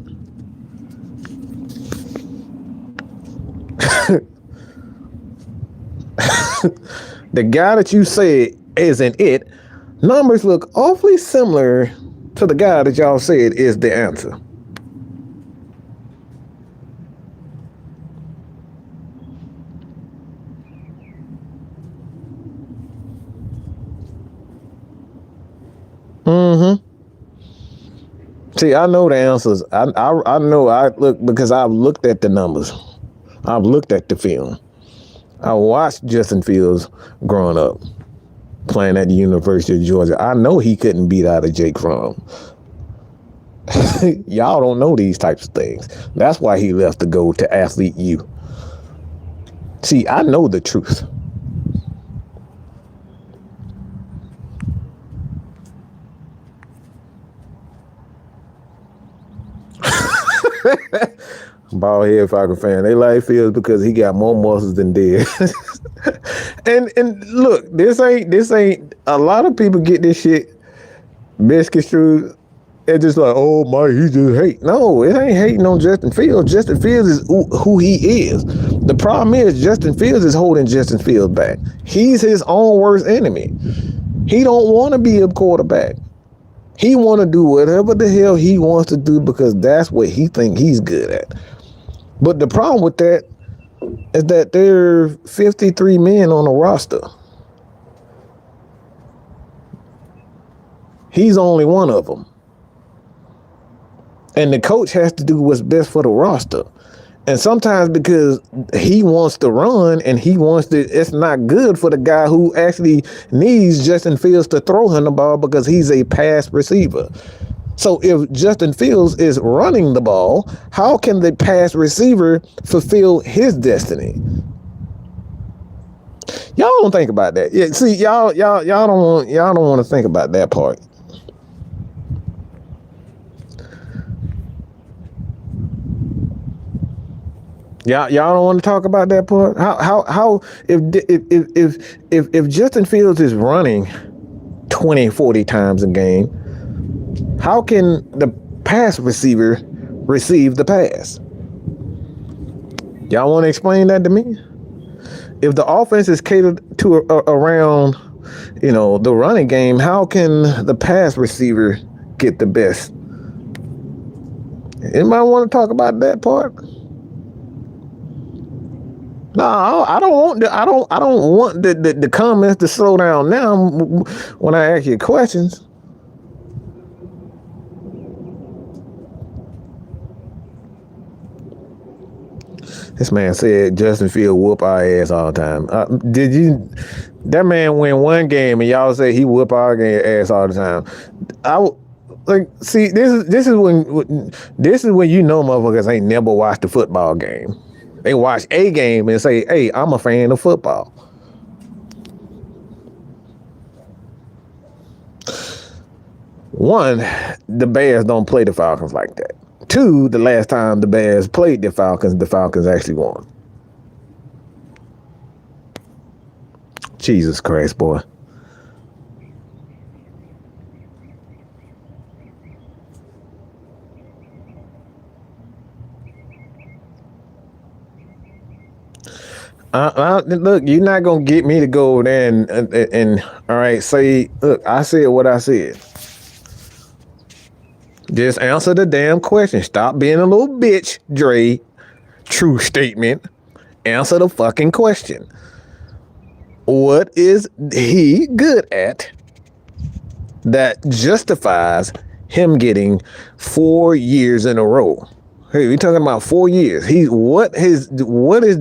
The guy that you said isn't it. Numbers look awfully similar to the guy that y'all said is the answer. See, I know the answers. I know. I look because I've looked at the numbers. I've looked at the film. I watched Justin Fields growing up, playing at the University of Georgia. I know he couldn't beat out of Jake Fromm. Y'all don't know these types of things. That's why he left to go to Athlete U. See, I know the truth. Bald head Falcons fan. They like Fields because he got more muscles than dead. and look, this ain't. A lot of people get this shit misconstrued. It's just like, oh my, he just hate. No, it ain't hating on Justin Fields. Justin Fields is who he is. The problem is Justin Fields is holding Justin Fields back. He's his own worst enemy. He don't want to be a quarterback. He want to do whatever the hell he wants to do because that's what he think he's good at. But the problem with that is that there are 53 men on the roster. He's only one of them. And the coach has to do what's best for the roster. And sometimes because he wants to run and he wants to, it's not good for the guy who actually needs Justin Fields to throw him the ball because he's a pass receiver. So if Justin Fields is running the ball, how can the pass receiver fulfill his destiny? Y'all don't think about that. Yeah, see, y'all don't want to think about that part. Y'all don't want to talk about that part. How if Justin Fields is running 20, 40 times a game, how can the pass receiver receive the pass? Y'all want to explain that to me? If the offense is catered to around, the running game, how can the pass receiver get the best? Anybody want to talk about that part? No, I don't want the comments to slow down now when I ask you questions. This man said Justin Fields whoop our ass all the time. That man win one game and y'all say he whoop our ass all the time. See, this is when motherfuckers ain't never watched a football game. They watch a game and say, hey, I'm a fan of football. One, the Bears don't play the Falcons like that. Two, the last time the Bears played the Falcons actually won. Jesus Christ, boy. Look, you're not gonna get me to go there and all right, say, look, I said what I said. Just answer the damn question. Stop being a little bitch, Dre. True statement. Answer the fucking question. What is he good at that justifies him getting 4 years in a row? Hey, we're talking about 4 years. What is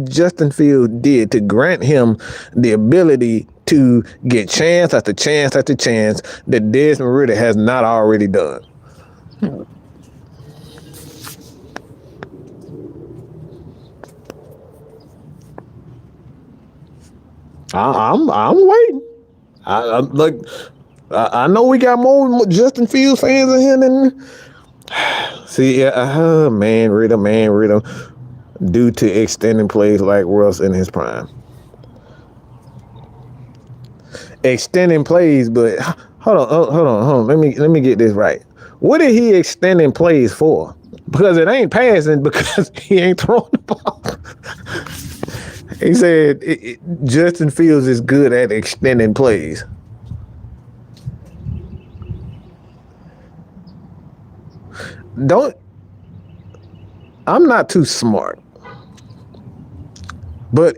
Justin Fields did to grant him the ability to get chance after chance after chance that Desmond Ridder has not already done? I'm waiting. I know we got more Justin Fields fans in here than. See, man, Ridder, due to extending plays like Russ in his prime. Extending plays, but hold on. Let me get this right. What did he extending plays for? Because it ain't passing, because he ain't throwing the ball. He said Justin Fields is good at extending plays. I'm not too smart, but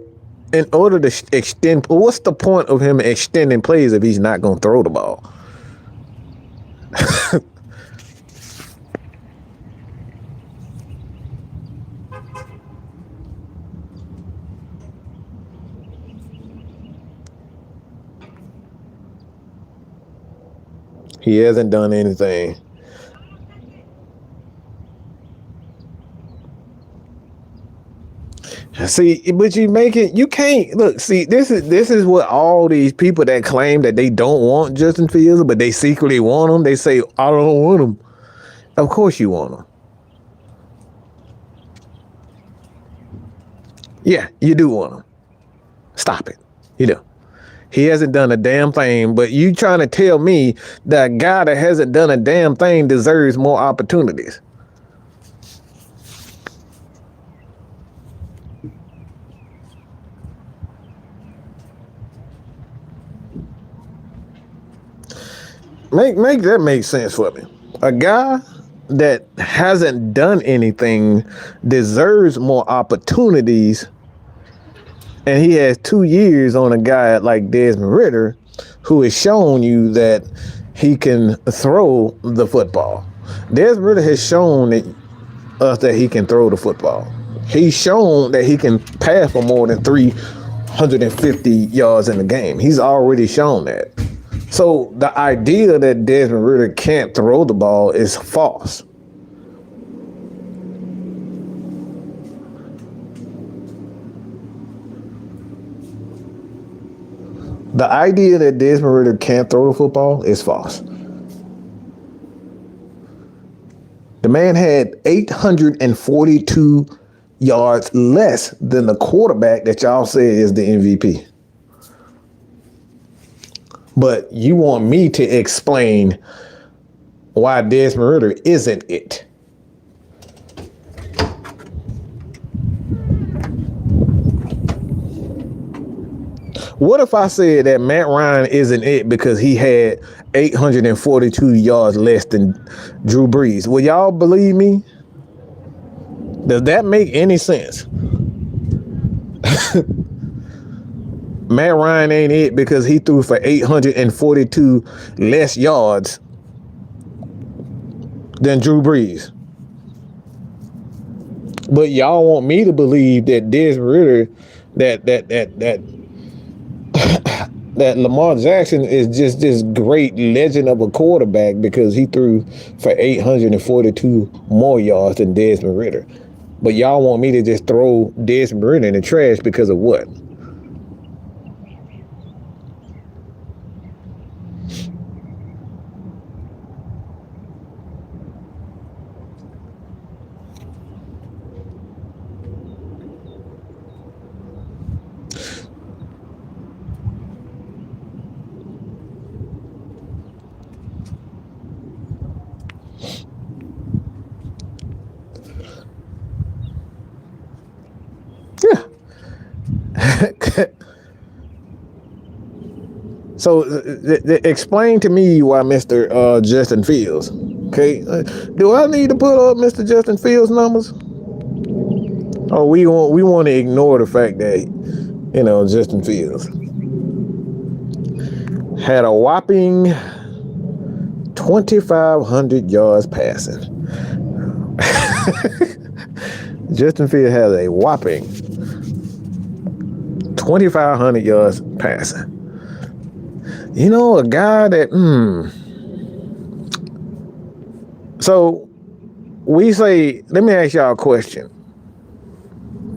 in order to extend, what's the point of him extending plays if he's not going to throw the ball? He hasn't done anything. See, but you can't look. See, this is what all these people that claim that they don't want Justin Fields, but they secretly want him. They say, I don't want him. Of course you want him. Yeah, you do want him. Stop it. You do. He hasn't done a damn thing, but you trying to tell me that a guy that hasn't done a damn thing deserves more opportunities. Make that make sense for me. A guy that hasn't done anything deserves more opportunities, and he has 2 years on a guy like Desmond Ridder, who has shown you that he can throw the football. Desmond Ridder has shown us that he can throw the football. He's shown that he can pass for more than 350 yards in the game. He's already shown that. So the idea that Desmond Ridder can't throw the ball is false. The idea that Desmond Ridder can't throw the football is false. The man had 842 yards less than the quarterback that y'all say is the MVP. But you want me to explain why Desmond Ridder isn't it. What if I said that Matt Ryan isn't it because he had 842 yards less than Drew Brees? Will y'all believe me? Does that make any sense? Matt Ryan ain't it because he threw for 842 less yards than Drew Brees. But y'all want me to believe that Desmond Ridder, that Lamar Jackson is just this great legend of a quarterback because he threw for 842 more yards than Desmond Ridder. But y'all want me to just throw Desmond Ridder in the trash because of what? So explain to me why Mr. Justin Fields. Okay, do I need to put up Mr. Justin Fields numbers? Oh, we want to ignore the fact that Justin Fields had a whopping 2,500 yards passing. Justin Fields has a whopping 2,500 yards passing. A guy that, So we say, let me ask y'all a question.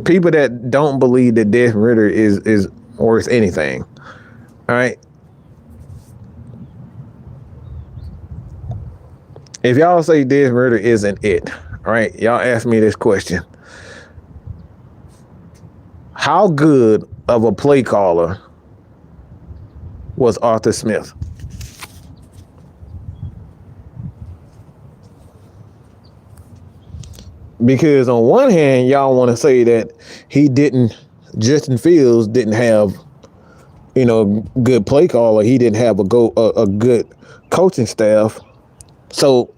People that don't believe that Desmond Ridder is worth anything. All right. If y'all say Desmond Ridder isn't it, all right, y'all ask me this question. How good of a play caller was Arthur Smith? Because on one hand, y'all want to say that Justin Fields didn't have, good play caller. He didn't have a good coaching staff. So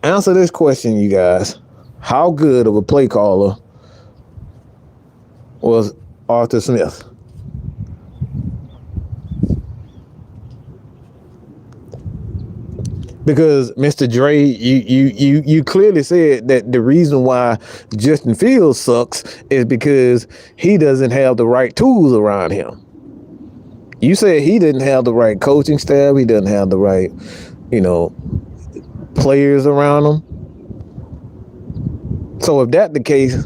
answer this question, you guys. How good of a play caller was Arthur Smith? Because Mr. Dre, you clearly said that the reason why Justin Fields sucks is because he doesn't have the right tools around him. You said he didn't have the right coaching staff. He doesn't have the right, players around him. So if that's the case,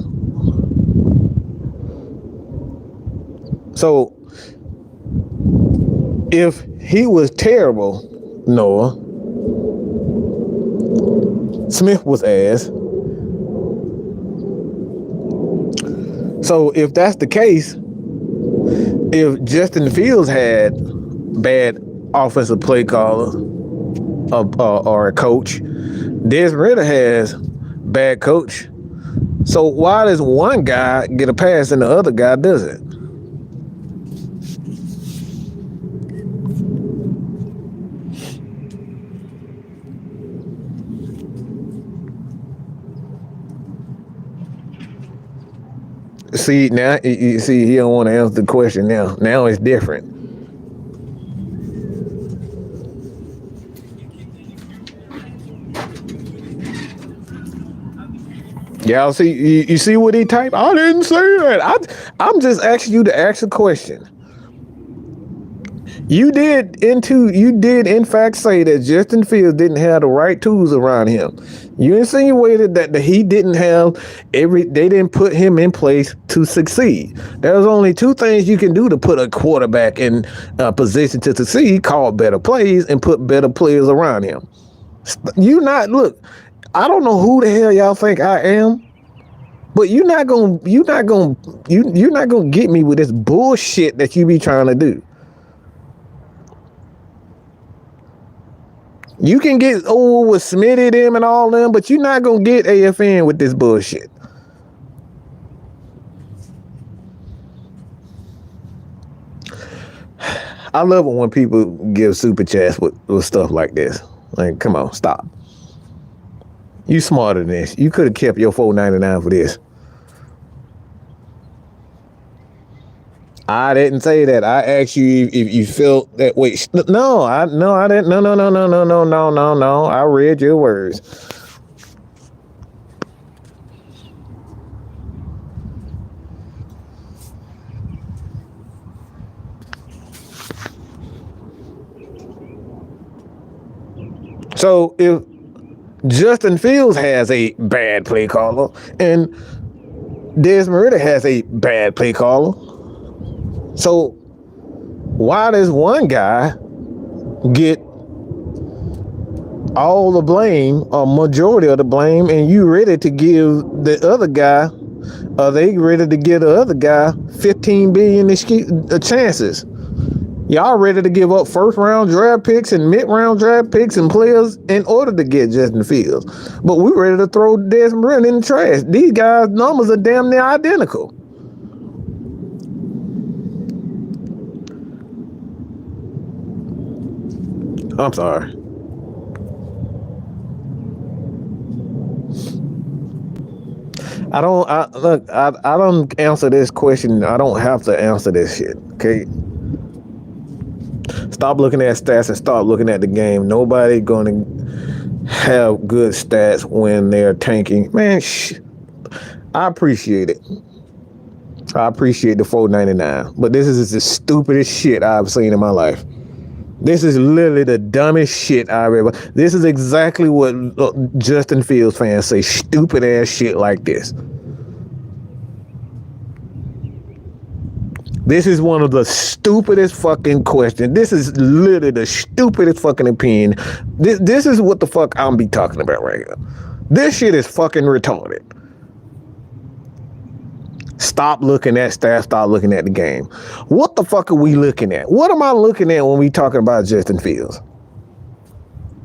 so if he was terrible, Noah, Smith was ass. So if that's the case, if Justin Fields had bad offensive play caller or a coach, Desmond Ridder has bad coach. So why does one guy get a pass and the other guy doesn't? See, now you see he don't want to answer the question now. Now it's different. Y'all see, you see what he typed? I didn't say that. I'm just asking you to ask a question. You did in fact say that Justin Fields didn't have the right tools around him. You insinuated that he didn't have they didn't put him in place to succeed. There's only two things you can do to put a quarterback in a position to succeed: call better plays and put better players around him. Look, I don't know who the hell y'all think I am, but you're not gonna get me with this bullshit that you be trying to do. You can get over with Smitty them and all them, but you're not gonna get AFN with this bullshit. I love it when people give super chats with stuff like this. Like, come on, stop. You smarter than this. You could have kept your $4.99 for this. I didn't say that. I asked you if you felt that way. No, I didn't. No. I read your words. So if Justin Fields has a bad play caller and Desmond Ridder has a bad play caller, so why does one guy get all the blame or majority of the blame and you ready to give the other guy, are they ready to give the other guy 15 billion chances? Y'all ready to give up first round draft picks and mid round draft picks and players in order to get Justin Fields. But we're ready to throw Desmond Ridder in the trash. These guys' numbers are damn near identical. I'm sorry. I don't answer this question. I don't have to answer this shit. Okay. Stop looking at stats and start looking at the game. Nobody gonna have good stats when they're tanking. Man, I appreciate it. I appreciate the $4.99, but this is the stupidest shit I've seen in my life. This is literally the dumbest shit I've ever. This is exactly what Justin Fields fans say. Stupid ass shit like this. This is one of the stupidest fucking questions. This is literally the stupidest fucking opinion. This is what the fuck I'm be talking about right here. This shit is fucking retarded. Stop looking at stats. Stop looking at the game. What the fuck are we looking at? What am I looking at when we talking about Justin Fields?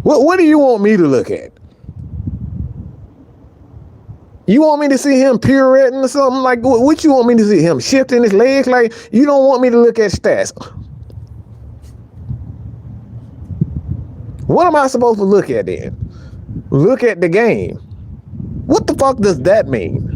What do you want me to look at? You want me to see him pirouetting or something? Like, what you want me to see? Him shifting his legs? Like, you don't want me to look at stats. What am I supposed to look at then? Look at the game. What the fuck does that mean?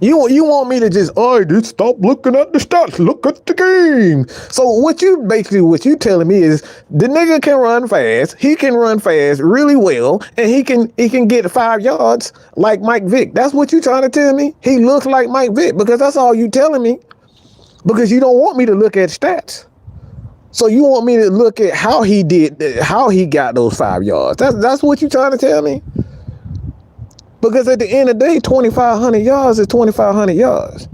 You want me to just, dude, stop looking at the stats, look at the game. So what you telling me is the nigga can run fast, he can run fast really well, and he can get 5 yards like Mike Vick. That's what you trying to tell me? He looks like Mike Vick, because that's all you telling me. Because you don't want me to look at stats. So you want me to look at how he got those 5 yards. That's what you trying to tell me? Because at the end of the day, 2,500 yards is 2,500 yards.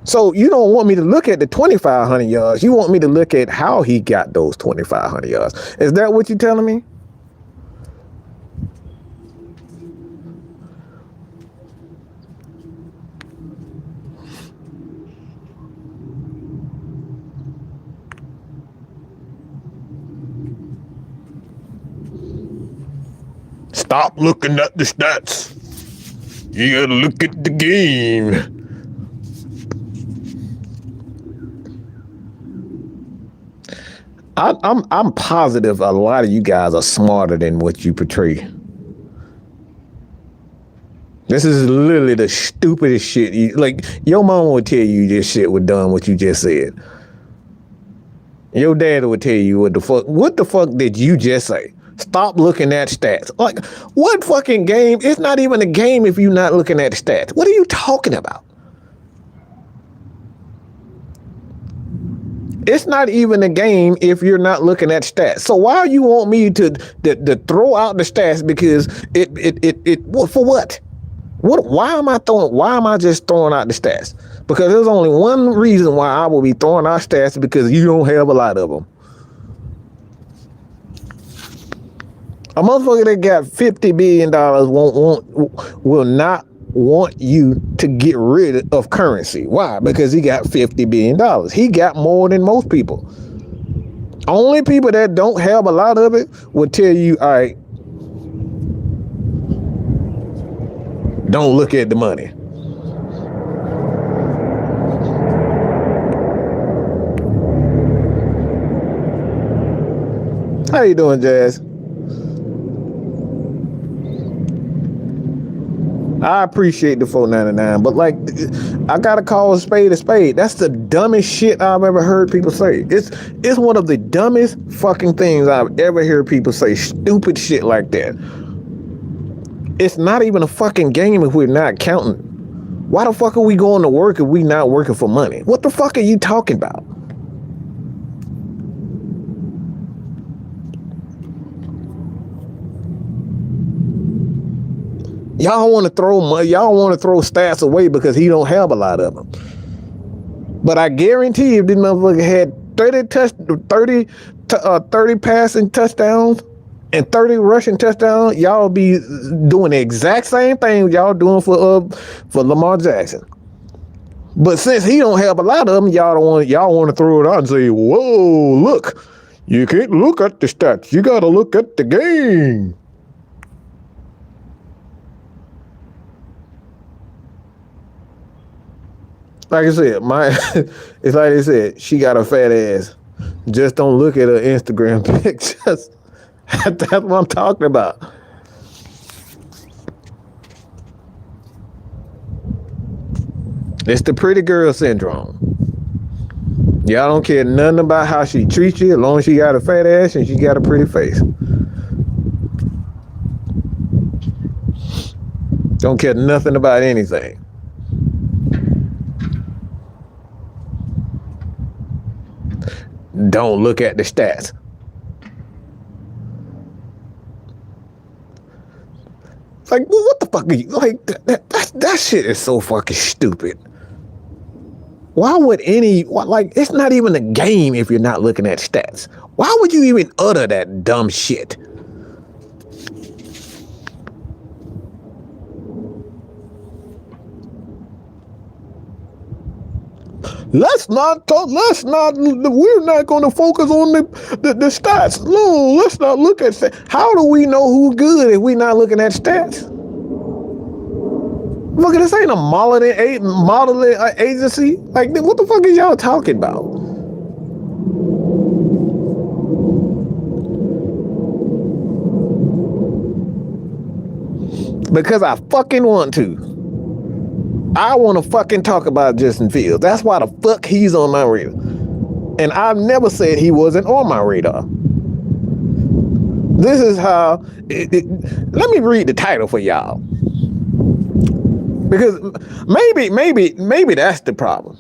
So you don't want me to look at the 2,500 yards. You want me to look at how he got those 2,500 yards. Is that what you're telling me? Stop looking at the stats. You gotta look at the game. I'm positive a lot of you guys are smarter than what you portray. This is literally the stupidest shit. Like, your mom would tell you this shit was done what you just said. Your dad would tell you what the fuck did you just say? Stop looking at stats. Like, what fucking game? It's not even a game if you're not looking at stats. What are you talking about? It's not even a game if you're not looking at stats. So why you want me to throw out the stats? Because it for what? Why am I just throwing out the stats? Because there's only one reason why I will be throwing out stats, because you don't have a lot of them. A motherfucker that got $50 billion will not want you to get rid of currency. Why? Because he got $50 billion. He got more than most people. Only people that don't have a lot of it will tell you, all right, don't look at the money. How you doing, Jazz? I appreciate the $4.99, but like, I gotta call a spade a spade. That's the dumbest shit I've ever heard people say. It's one of the dumbest fucking things I've ever heard people say. Stupid shit like that. It's not even a fucking game if we're not counting. Why the fuck are we going to work if we not working for money? What the fuck are you talking about? Y'all want to throw money, y'all want to throw stats away because he don't have a lot of them. But I guarantee you, if this motherfucker had 30 passing touchdowns and 30 rushing touchdowns, y'all be doing the exact same thing y'all doing for Lamar Jackson. But since he don't have a lot of them, y'all want to throw it out and say, "Whoa, look, you can't look at the stats. You got to look at the game." Like I said, it's like they said, she got a fat ass. Just don't look at her Instagram pictures. That's what I'm talking about. It's the pretty girl syndrome. Y'all don't care nothing about how she treats you as long as she got a fat ass and she got a pretty face. Don't care nothing about anything. Don't look at the stats. Like, what the fuck are you, like, that shit is so fucking stupid. Why would it's not even a game if you're not looking at stats. Why would you even utter that dumb shit? We're not going to focus on the stats. No, let's not look at stats. How do we know who's good if we're not looking at stats? Look, this ain't a modeling agency. Like, what the fuck is y'all talking about? Because I fucking want to. I want to fucking talk about Justin Fields. That's why the fuck he's on my radar. And I've never said he wasn't on my radar. This is how... let me read the title for y'all. Because maybe that's the problem.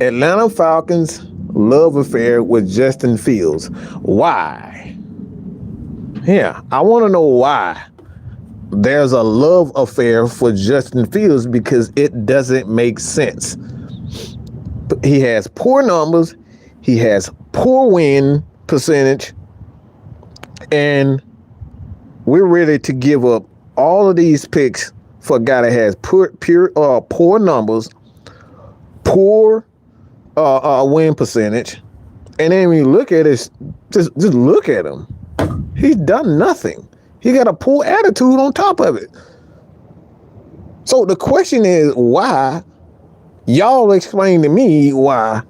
Atlanta Falcons love affair with Justin Fields. Why? Yeah, I want to know why there's a love affair for Justin Fields, because it doesn't make sense. He has poor numbers. He has poor win percentage. And we're ready to give up all of these picks for a guy that has poor numbers, poor win percentage. And then when you look at it, just look at him. He's done nothing. He got a poor attitude on top of it. So the question is, why? Y'all explain to me why.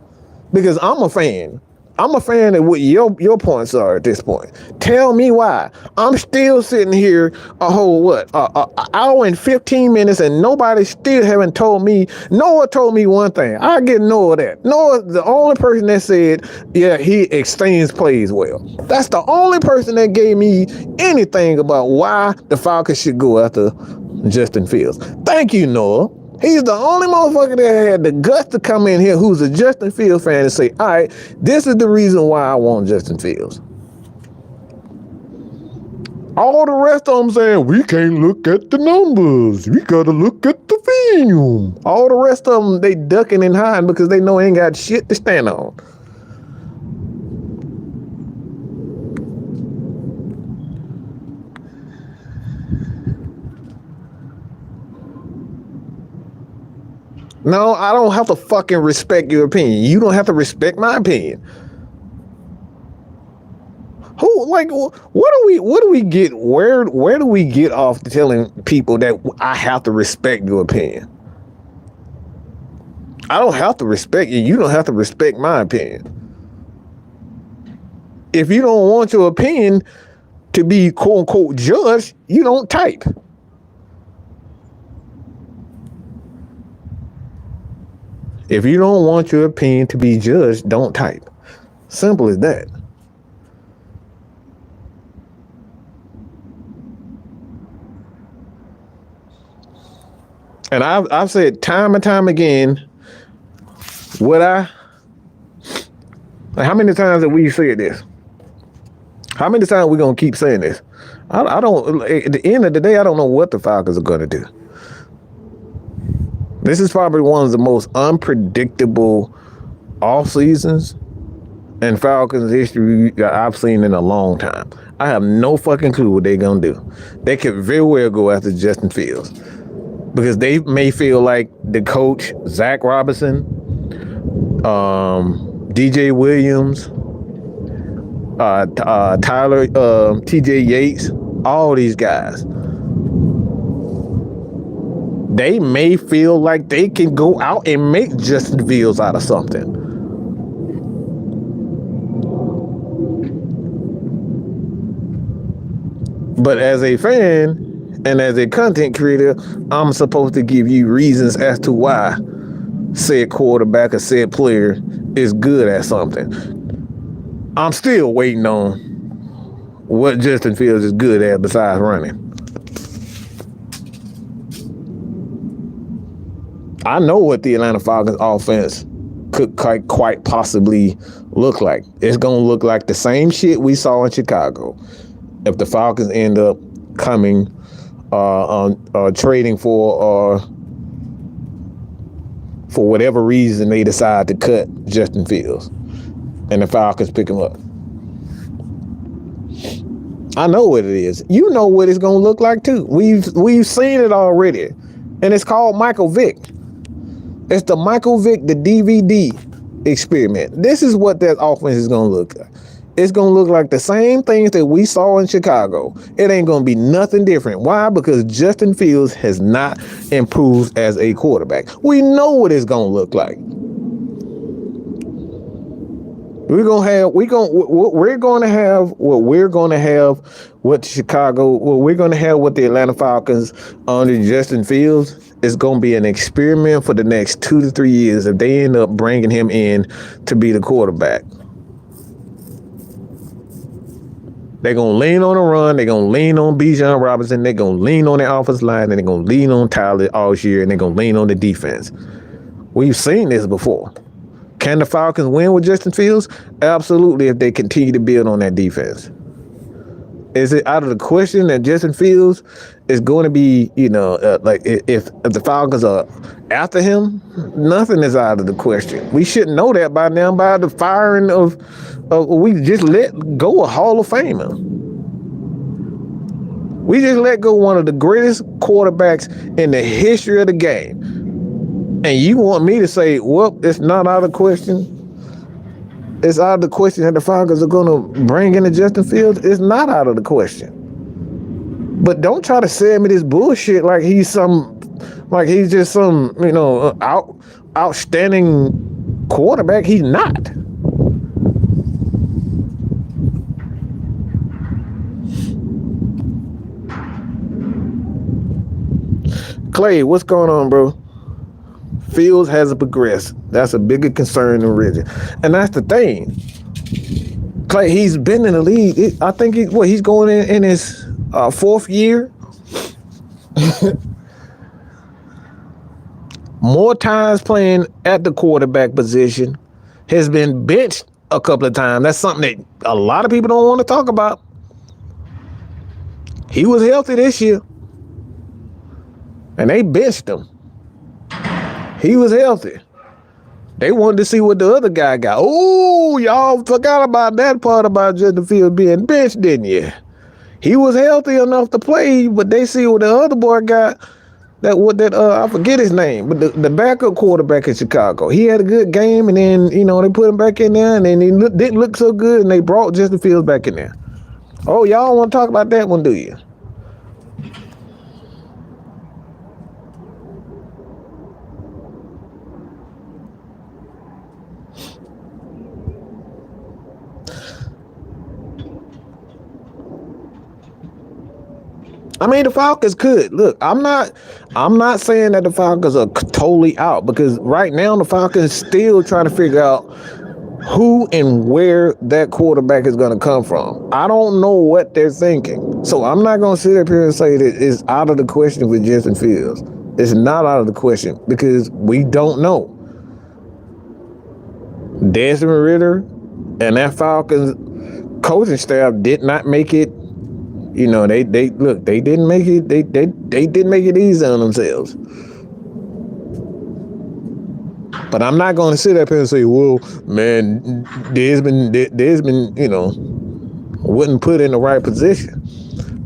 Because I'm a fan. I'm a fan of what your points are at this point. Tell me why. I'm still sitting here a whole, an hour and 15 minutes, and nobody still haven't told me. Noah told me one thing. I get Noah that. Noah, the only person that said, yeah, he extends plays well. That's the only person that gave me anything about why the Falcons should go after Justin Fields. Thank you, Noah. He's the only motherfucker that had the guts to come in here who's a Justin Fields fan and say, all right, this is the reason why I want Justin Fields. All the rest of them saying, we can't look at the numbers. We got to look at the film. All the rest of them, they ducking and hiding because they know they ain't got shit to stand on. No, I don't have to fucking respect your opinion. You don't have to respect my opinion. Where do we get off telling people that I have to respect your opinion? I don't have to respect you. You don't have to respect my opinion. If you don't want your opinion to be quote unquote judged, you don't type. If you don't want your opinion to be judged, don't type. Simple as that. And I've said time and time again, how many times have we said this? How many times are we going to keep saying this? I don't, at the end of the day, I don't know what the Falcons are going to do. This is probably one of the most unpredictable off seasons in Falcons history I've seen in a long time. I have no fucking clue what they're going to do. They could very well go after Justin Fields because they may feel like the coach, Zach Robinson, DJ Williams, Tyler, TJ Yates, all these guys. They may feel like they can go out and make Justin Fields out of something. But as a fan and as a content creator, I'm supposed to give you reasons as to why said quarterback or said player is good at something. I'm still waiting on what Justin Fields is good at besides running. I know what the Atlanta Falcons offense could quite possibly look like. It's going to look like the same shit we saw in Chicago. If the Falcons end up coming trading for whatever reason they decide to cut Justin Fields and the Falcons pick him up. I know what it is. You know what it's going to look like too. We've seen it already. And it's called Michael Vick. It's the Michael Vick, the DVD experiment. This is what that offense is going to look like. It's going to look like the same things that we saw in Chicago. It ain't going to be nothing different. Why? Because Justin Fields has not improved as a quarterback. We know what it's going to look like. We're going to have what the Atlanta Falcons under Justin Fields is going to be an experiment for the next 2 to 3 years if they end up bringing him in to be the quarterback. They're going to lean on the run. They're going to lean on Bijan Robinson. They're going to lean on the offensive line. And they're going to lean on Tyler Allshier. And they're going to lean on the defense. We've seen this before. Can the Falcons win with Justin Fields? Absolutely, if they continue to build on that defense. Is it out of the question that Justin Fields is going to be, like if the Falcons are after him? Nothing is out of the question. We should know that by now by the firing of we just let go a Hall of Famer. We just let go one of the greatest quarterbacks in the history of the game. And you want me to say, well, it's not out of the question? It's out of the question that the Falcons are going to bring in Justin Fields? It's not out of the question. But don't try to sell me this bullshit like he's just some, outstanding quarterback. He's not. Clay, what's going on, bro? Fields hasn't progressed. That's a bigger concern than Reggie. And that's the thing. Clay, he's been in the league. I think he's going in his fourth year. More times playing at the quarterback position. Has been benched a couple of times. That's something that a lot of people don't want to talk about. He was healthy this year. And they benched him. He was healthy. They wanted to see what the other guy got. Oh, y'all forgot about that part about Justin Fields being benched, didn't you? He was healthy enough to play, but they see what the other boy got. I forget his name, but the backup quarterback in Chicago. He had a good game, and then they put him back in there, and then he didn't look so good, and they brought Justin Fields back in there. Oh, y'all want to talk about that one, do you? I mean, the Falcons could. Look, I'm not saying that the Falcons are totally out, because right now the Falcons still trying to figure out who and where that quarterback is going to come from. I don't know what they're thinking. So I'm not going to sit up here and say that it's out of the question with Justin Fields. It's not out of the question because we don't know. Desmond Ridder and that Falcons coaching staff did not make it. They didn't make it. They didn't make it easy on themselves. But I'm not going to sit up here and say, well, man, Desmond, wasn't put in the right position.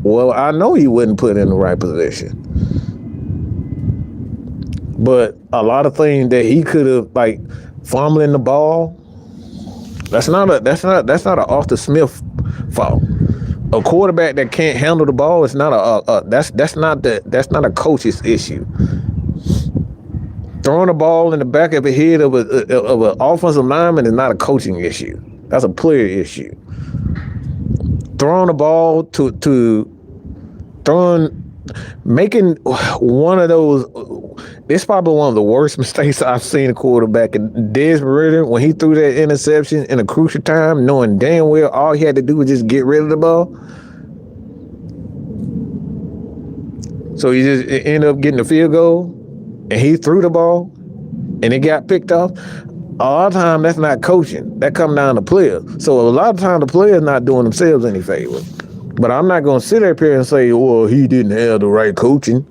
Well, I know he wasn't put in the right position. But a lot of things that he could have, like fumbling the ball, that's not an Arthur Smith fault. A quarterback that can't handle the ball is not that's not a coach's issue. Throwing the ball in the back of the head of an offensive lineman is not a coaching issue. That's a player issue. Throwing the ball making one of those. It's probably one of the worst mistakes I've seen a quarterback. And Desmond Ridder, when he threw that interception in a crucial time, knowing damn well all he had to do was just get rid of the ball. So he just ended up getting the field goal, and he threw the ball, and it got picked off. A lot of time, that's not coaching. That comes down to players. So a lot of time, the players not doing themselves any favor. But I'm not going to sit up here and say, well, he didn't have the right coaching.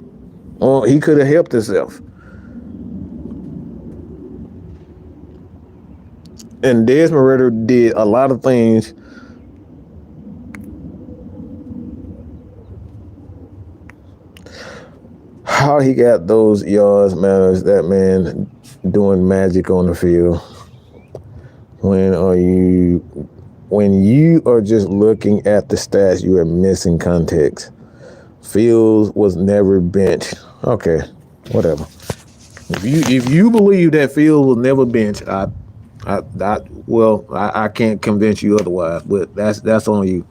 Or he could have helped himself. And Desmond Ridder did a lot of things. How he got those yards matters. That man doing magic on the field. When you are just looking at the stats, you are missing context. Fields was never benched. Okay, whatever. If you believe that Fields was never benched, I can't convince you otherwise. But that's on you.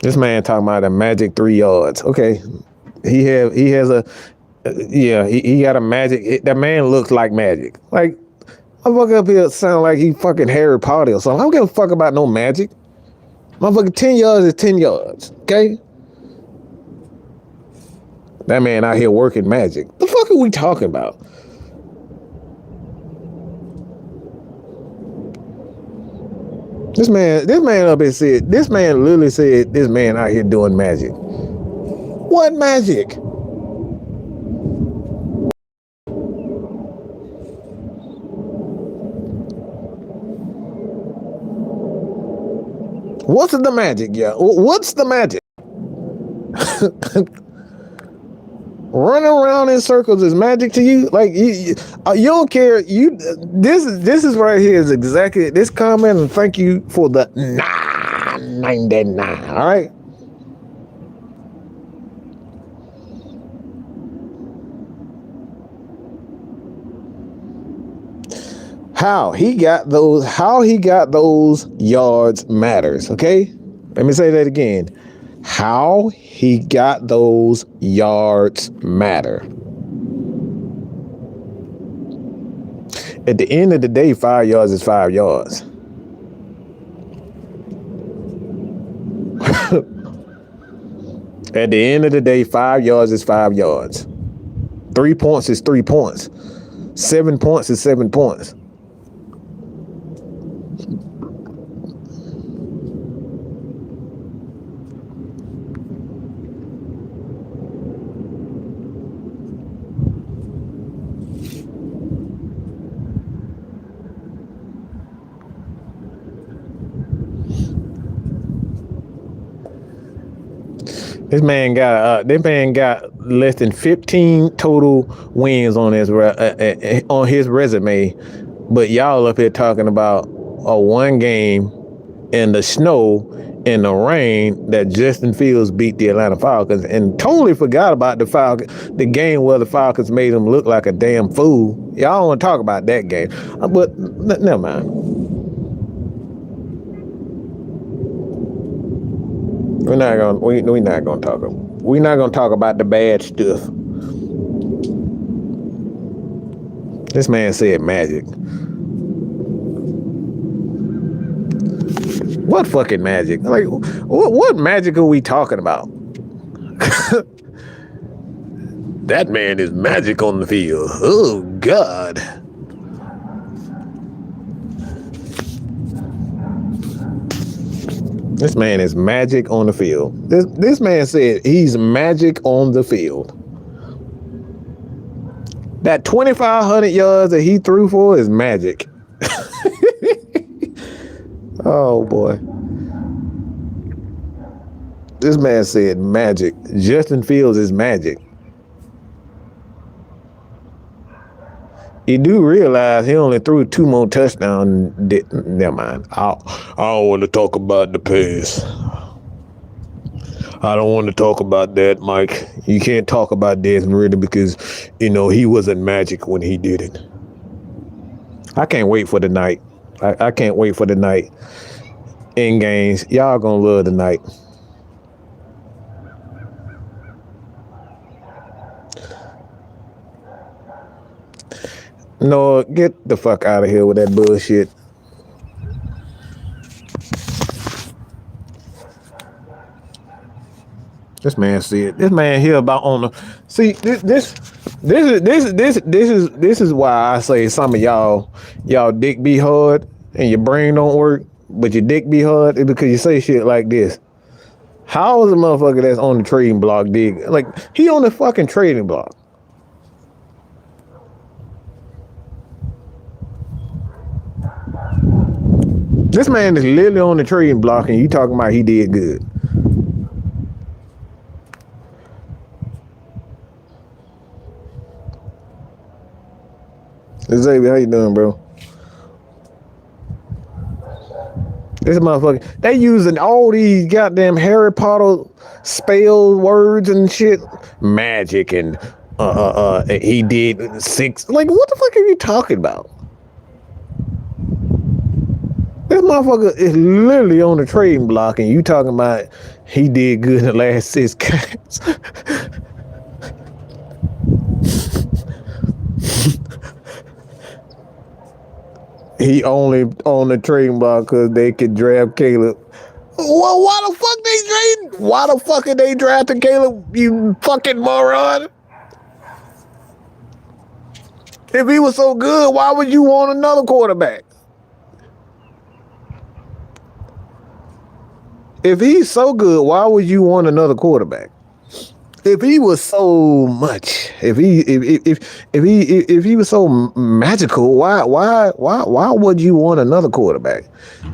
This man talking about a magic 3 yards. Okay, he got a magic. That man looks like magic. Like, I'm fucking up here sound like he fucking Harry Potter or something. I don't give a fuck about no magic. Motherfucking 10 yards is 10 yards, okay? That man out here working magic. The fuck are we talking about? This man up here said, this man literally said, this man out here doing magic. What magic? What's the magic, yeah? What's the magic? Running around in circles is magic to you? Like you don't care. This is right here is exactly this comment, and thank you for the 999. All right. How he got those yards matters. Okay, let me say that again. How he got those yards matter. At the end of the day, 5 yards is 5 yards. At the end of the day, 5 yards is 5 yards. 3 points is 3 points. 7 points is 7 points. This man got less than 15 total wins on his resume, but y'all up here talking about a one game in the snow, in the rain, that Justin Fields beat the Atlanta Falcons, and totally forgot about the game where the Falcons made him look like a damn fool. Y'all don't want to talk about that game, but never mind. We're not gonna talk about the bad stuff. This man said magic. What fucking magic? Like, what magic are we talking about? That man is magic on the field. Oh God. This man is magic on the field. This man said he's magic on the field. That 2,500 yards that he threw for is magic. Oh boy. This man said magic. Justin Fields is magic. You do realize he only threw 2 more touchdowns. Never mind. I don't want to talk about the pass. I don't want to talk about that, Mike. You can't talk about Desmond Ridder because, he wasn't magic when he did it. I can't wait for the night. I can't wait for the night in games. Y'all gonna love the night. No, get the fuck out of here with that bullshit. This man said. This man here about on the. See, this is why I say some of y'all dick be hard and your brain don't work, but your dick be hard is because you say shit like this. How is a motherfucker that's on the trading block dig? Like, he on the fucking trading block. This man is literally on the trading block and you talking about he did good. Xavier, how you doing, bro? This motherfucker, they using all these goddamn Harry Potter spell words and shit. Magic and he did 6. Like, what the fuck are you talking about? This motherfucker is literally on the trading block and you talking about he did good in the last 6 games. He only on the trading block because they could draft Caleb. Well, why the fuck are they drafting Caleb, you fucking moron? If he was so good, why would you want another quarterback? If he's so good, why would you want another quarterback? If he was so much, if he was so magical, why would you want another quarterback?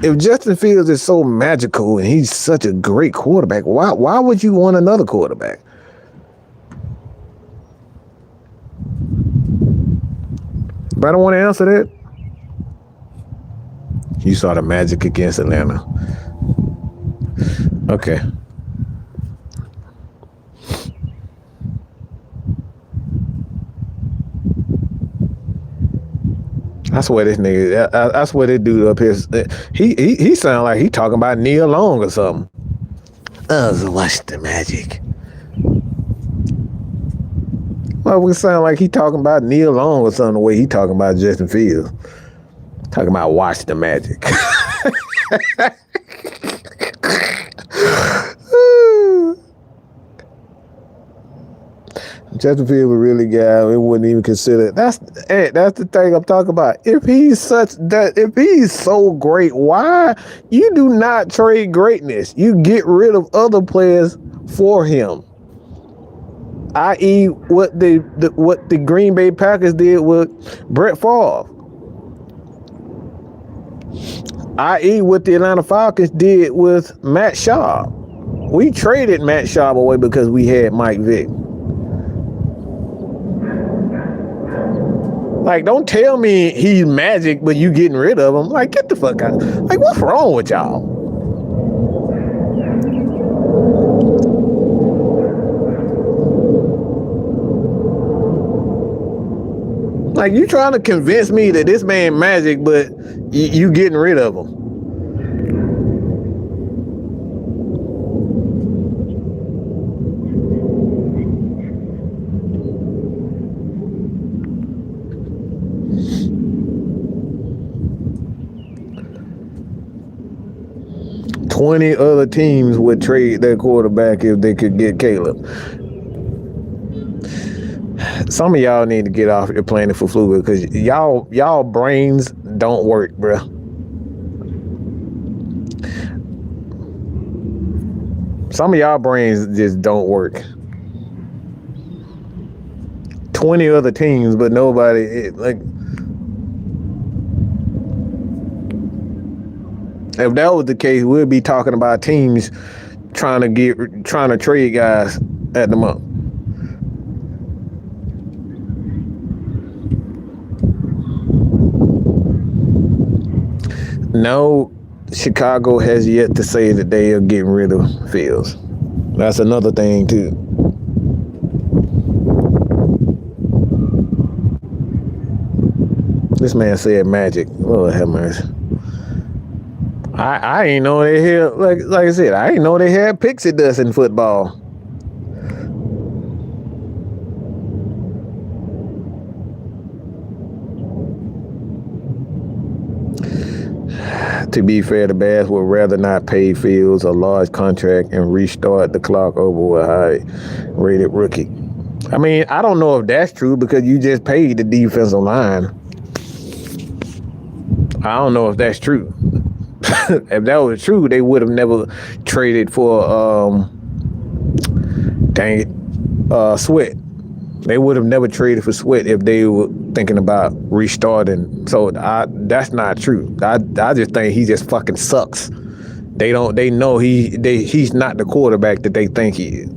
If Justin Fields is so magical and he's such a great quarterback, why would you want another quarterback? But I don't want to answer that. You saw the magic against Atlanta. Okay. I swear this nigga, I swear this dude up here, he sound like he talking about Neil Long or something. Watch the magic. Well, we sound like he talking about Neil Long or something the way he talking about Justin Fields. Talking about watch the magic. Justin Fields would really guy. We wouldn't even consider it. That's the thing I'm talking about. If he's so great, why you do not trade greatness? You get rid of other players for him. I.e., what the Green Bay Packers did with Brett Favre. I.e., what the Atlanta Falcons did with Matt Schaub. We traded Matt Schaub away because we had Mike Vick. Like, don't tell me he's magic, but you getting rid of him. Like, get the fuck out. Like, what's wrong with y'all? Like, you trying to convince me that this man magic, but you getting rid of him. 20 other teams would trade their quarterback if they could get Caleb. Some of y'all need to get off your planet for fluid because y'all brains don't work, bruh. Some of y'all brains just don't work. 20 other teams, but nobody like. If that was the case, we'd be talking about teams trying to trade guys at the moment. No, Chicago has yet to say that they are getting rid of Fields. That's another thing too. This man said magic. Lord have mercy. I ain't know they had, like I said, I ain't know they had pixie dust in football. To be fair, the Bears would rather not pay Fields a large contract and restart the clock over a high-rated rookie. I mean, I don't know if that's true because you just paid the defensive line. I don't know if that's true. If that was true, they would have never traded for Sweat. They would have never traded for Sweat if they were thinking about restarting. So that's not true. I just think he just fucking sucks. They know he's not the quarterback that they think he is.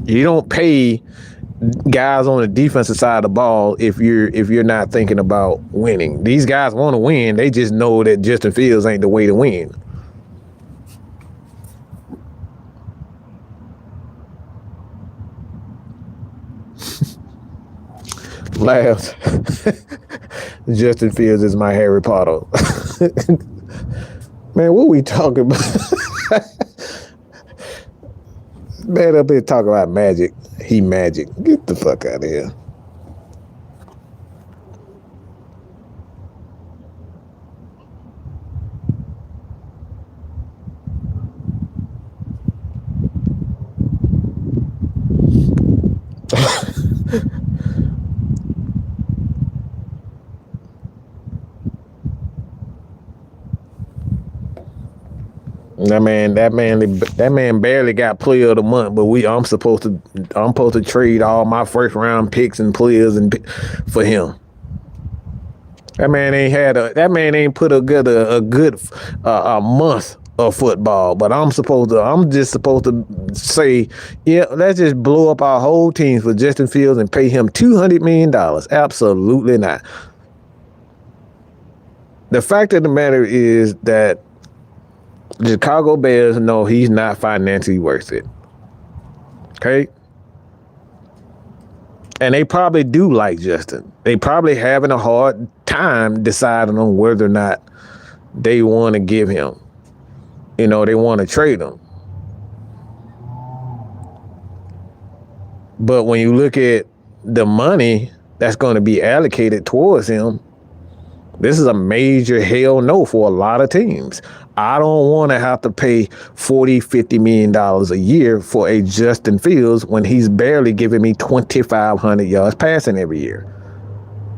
You don't pay guys on the defensive side of the ball if you're not thinking about winning. These guys want to win. They just know that Justin Fields ain't the way to win. Laughs. Justin Fields is my Harry Potter. Man, what we talking about? Man up here talking about magic. He magic. Get the fuck out of here. That man barely got player of the month, but I'm supposed to trade all my first round picks and players for him. That man ain't put a good a month of football, but I'm just supposed to say, yeah, let's just blow up our whole team for Justin Fields and pay him $200 million. Absolutely not. The fact of the matter is that the Chicago Bears know he's not financially worth it. Okay? And they probably do like Justin. They probably having a hard time deciding on whether or not they want to give him. They want to trade him. But when you look at the money that's going to be allocated towards him, this is a major hell no for a lot of teams. I don't want to have to pay $40, $50 million a year for a Justin Fields when he's barely giving me 2,500 yards passing every year.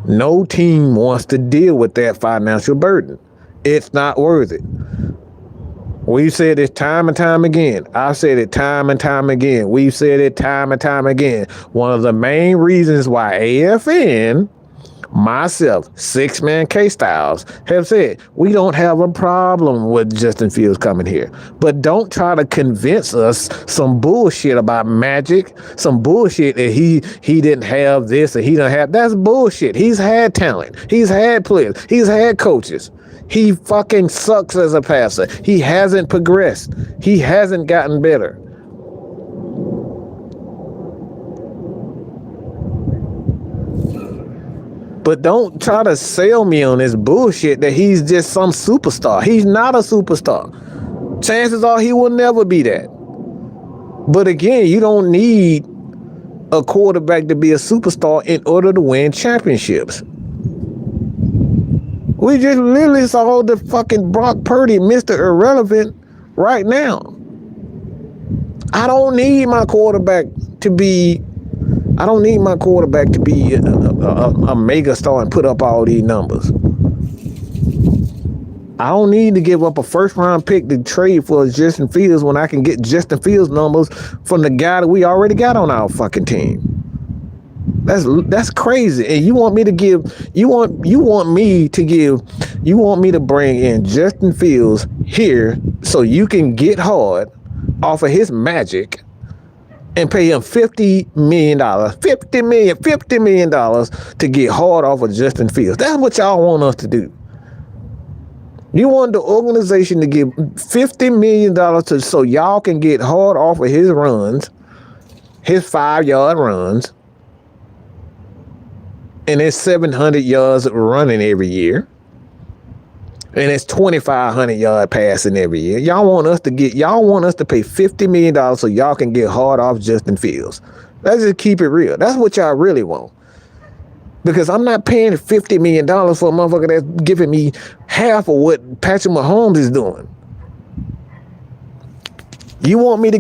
No team wants to deal with that financial burden. It's not worth it. We've said it time and time again. I've said it time and time again. We've said it time and time again. One of the main reasons why AFN, myself, Six-Man K-Styles have said we don't have a problem with Justin Fields coming here. But don't try to convince us some bullshit about magic, some bullshit that he didn't have this and he didn't have. That's bullshit. He's had talent. He's had players. He's had coaches. He fucking sucks as a passer. He hasn't progressed. He hasn't gotten better. But don't try to sell me on this bullshit that he's just some superstar. He's not a superstar. Chances are he will never be that. But again, you don't need a quarterback to be a superstar in order to win championships. We just literally saw the fucking Brock Purdy, Mr. Irrelevant, right now. I don't need my quarterback to be a mega star and put up all these numbers. I don't need to give up a first round pick to trade for Justin Fields when I can get Justin Fields numbers from the guy that we already got on our fucking team. That's crazy. And you want me to bring in Justin Fields here so you can get hard off of his magic and pay him $50 million to get hard off of Justin Fields. That's what y'all want us to do. You want the organization to give $50 million so y'all can get hard off of his runs, his 5-yard runs, and it's 700 yards running every year. And it's 2,500 yard passing every year. Y'all want us to pay $50 million so y'all can get hard off Justin Fields. Let's just keep it real. That's what y'all really want. Because I'm not paying $50 million for a motherfucker that's giving me half of what Patrick Mahomes is doing. You want me to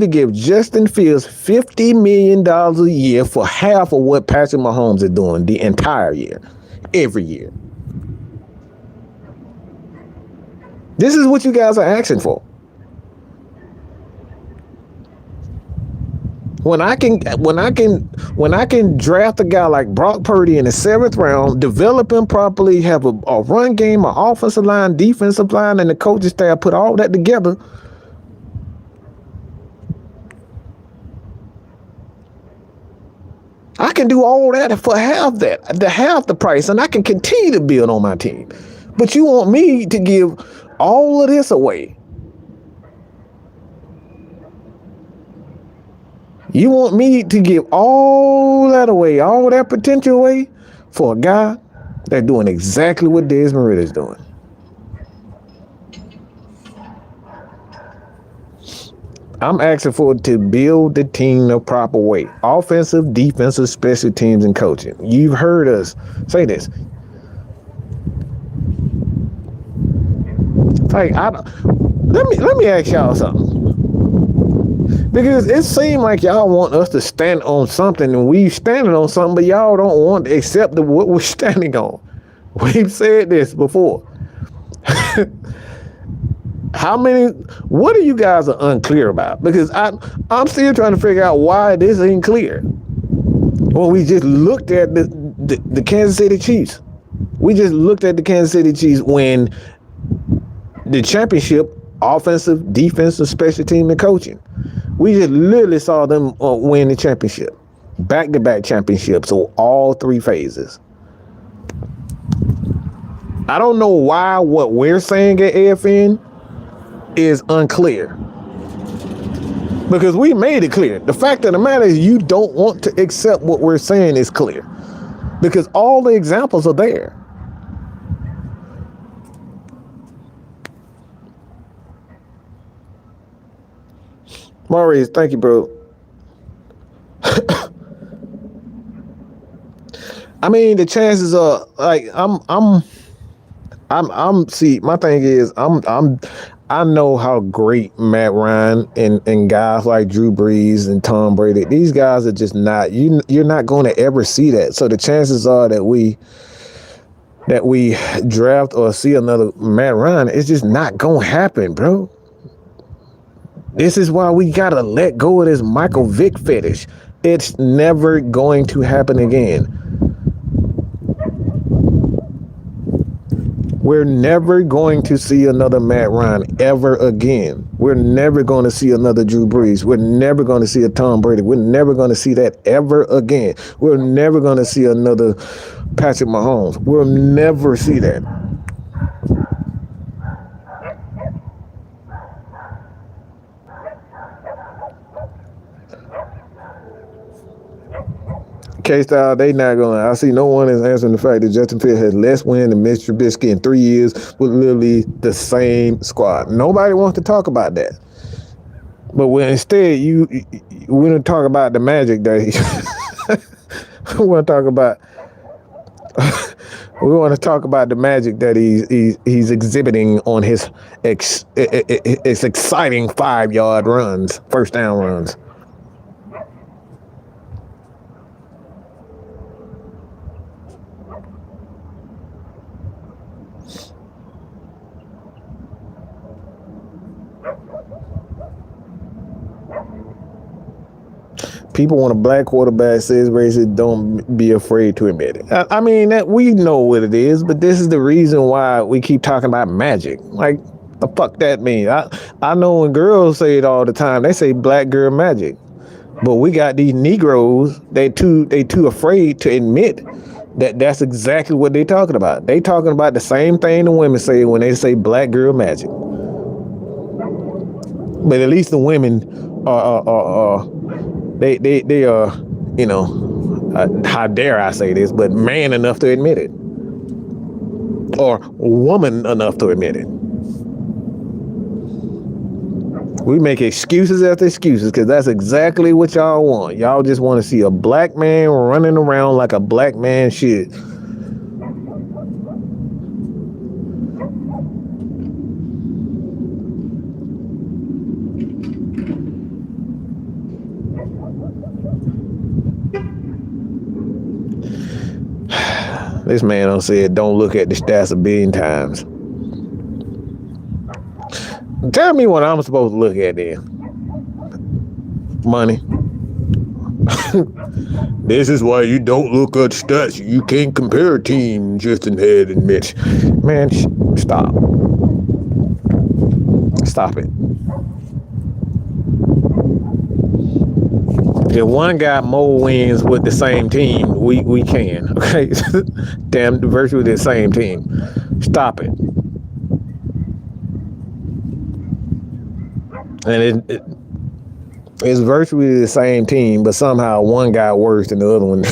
give Justin Fields $50 million a year for half of what Patrick Mahomes is doing the entire year, every year. This is what you guys are asking for. When I can draft a guy like Brock Purdy in the 7th round, develop him properly, have a run game, an offensive line, defensive line, and the coaching staff put all that together. I can do all that for half the price, and I can continue to build on my team. But you want me to give all of this away. You want me to give all that away, all that potential away for a guy that's doing exactly what Desmond Ridder is doing. I'm asking for to build the team the proper way. Offensive, defensive, special teams, and coaching. You've heard us say this. Like, let me ask y'all something. Because it seems like y'all want us to stand on something, and we standing on something, but y'all don't want to accept what we're standing on. We've said this before. How many? What are you guys are unclear about? Because I'm still trying to figure out why this ain't clear. When we just looked at the Kansas City Chiefs, we just looked at the Kansas City Chiefs when the championship, offensive, defensive, special team, and coaching. We just literally saw them win the championship, back-to-back championships, so all three phases. I don't know why what we're saying at AFN is unclear, because we made it clear. The fact of the matter is you don't want to accept what we're saying is clear, because all the examples are there. Maurice, thank you, bro. I mean, the chances are like I'm see, my thing is I know how great Matt Ryan and guys like Drew Brees and Tom Brady, these guys are just not, you're not going to ever see that. So the chances are that we draft or see another Matt Ryan, it's just not going to happen, bro. This is why we got to let go of this Michael Vick fetish. It's never going to happen again. We're never going to see another Matt Ryan ever again. We're never going to see another Drew Brees. We're never going to see a Tom Brady. We're never going to see that ever again. We're never going to see another Patrick Mahomes. We'll never see that. K-Style, they not gonna. I see no one is answering the fact that Justin Fields has less wins than Mitch Trubisky in 3 years with literally the same squad. Nobody wants to talk about that. But when instead we want to talk about the magic that we want to talk about. We want to talk about the magic that he's exhibiting on his exciting 5-yard runs, first down runs. People want a black quarterback, says racist, don't be afraid to admit it. I mean, that we know what it is, but this is the reason why we keep talking about magic. Like, the fuck that mean? I know when girls say it all the time, they say black girl magic. But we got these Negroes, they too afraid to admit that that's exactly what they're talking about. They talking about the same thing the women say when they say black girl magic. But at least the women are they are, you know, how dare I say this, but man enough to admit it, or woman enough to admit it. We make excuses after excuses because that's exactly what y'all want. Y'all just want to see a black man running around like a black man should. This man done said, don't look at the stats a billion times. Tell me what I'm supposed to look at then. Money. This is why you don't look at stats. You can't compare a team, Justin Head and Mitch. Man, stop. Stop it. If one got more wins with the same team, we can. Okay, damn, virtually the same team. Stop it. And it's virtually the same team, but somehow one got worse than the other one.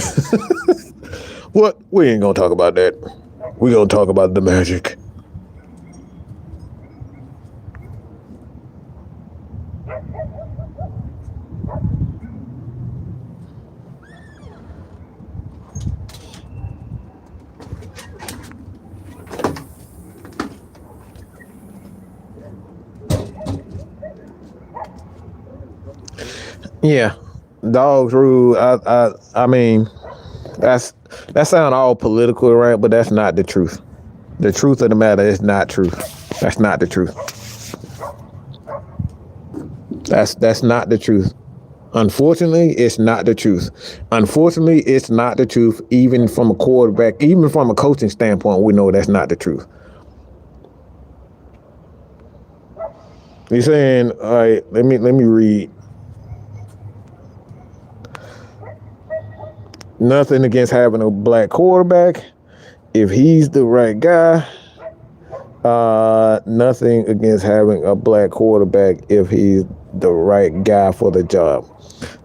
What? We ain't gonna talk about that. We gonna talk about the magic. Yeah, dogs rule. I mean, that sound all political, right? But that's not the truth. The truth of the matter is not true. That's not the truth. That's not the truth. Unfortunately, it's not the truth. Unfortunately, it's not the truth. Even from a quarterback, even from a coaching standpoint, we know that's not the truth. You're saying, all right, let me read. Nothing against having a black quarterback if he's the right guy. Nothing against having a black quarterback if he's the right guy for the job.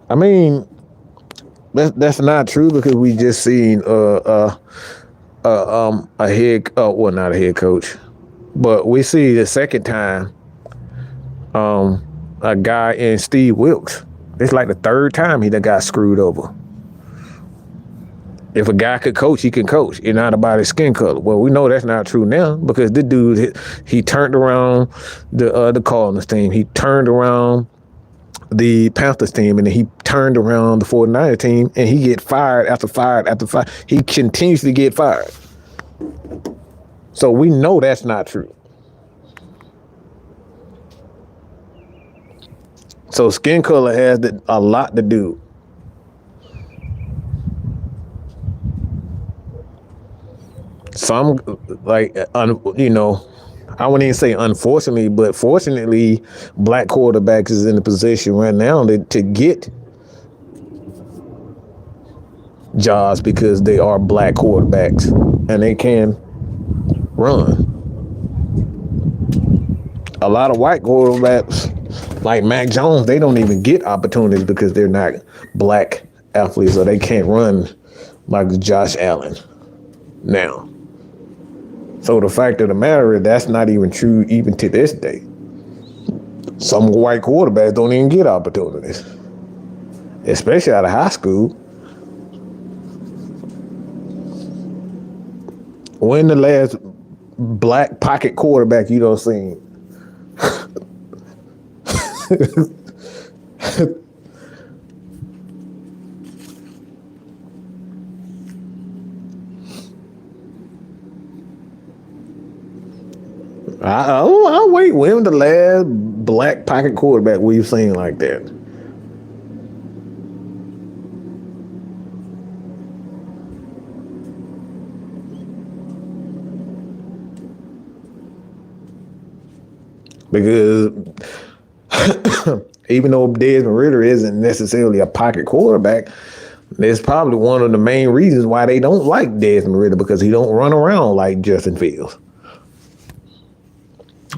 I mean, that's not true because we just seen a head, well, not a head coach, but we see the second time a guy in Steve Wilkes. It's like the third time he done got screwed over. If a guy could coach, he can coach. It's not about his skin color. Well, we know that's not true now because this dude, he turned around the Cardinals team. He turned around the Panthers team, and then he turned around the 49er team, and he get fired after fired after fired. He continues to get fired. So we know that's not true. So skin color has a lot to do. Some, like, I wouldn't even say unfortunately, but fortunately, black quarterbacks is in a position right now to get jobs because they are black quarterbacks and they can run. A lot of white quarterbacks, like Mac Jones, they don't even get opportunities because they're not black athletes, or they can't run like Josh Allen now. So the fact of the matter is that's not even true even to this day. Some white quarterbacks don't even get opportunities, especially out of high school. When the last black pocket quarterback you don't see? I'll wait. When the last black pocket quarterback we've seen like that? Because even though Desmond Ridder isn't necessarily a pocket quarterback, it's probably one of the main reasons why they don't like Desmond Ridder, because he don't run around like Justin Fields.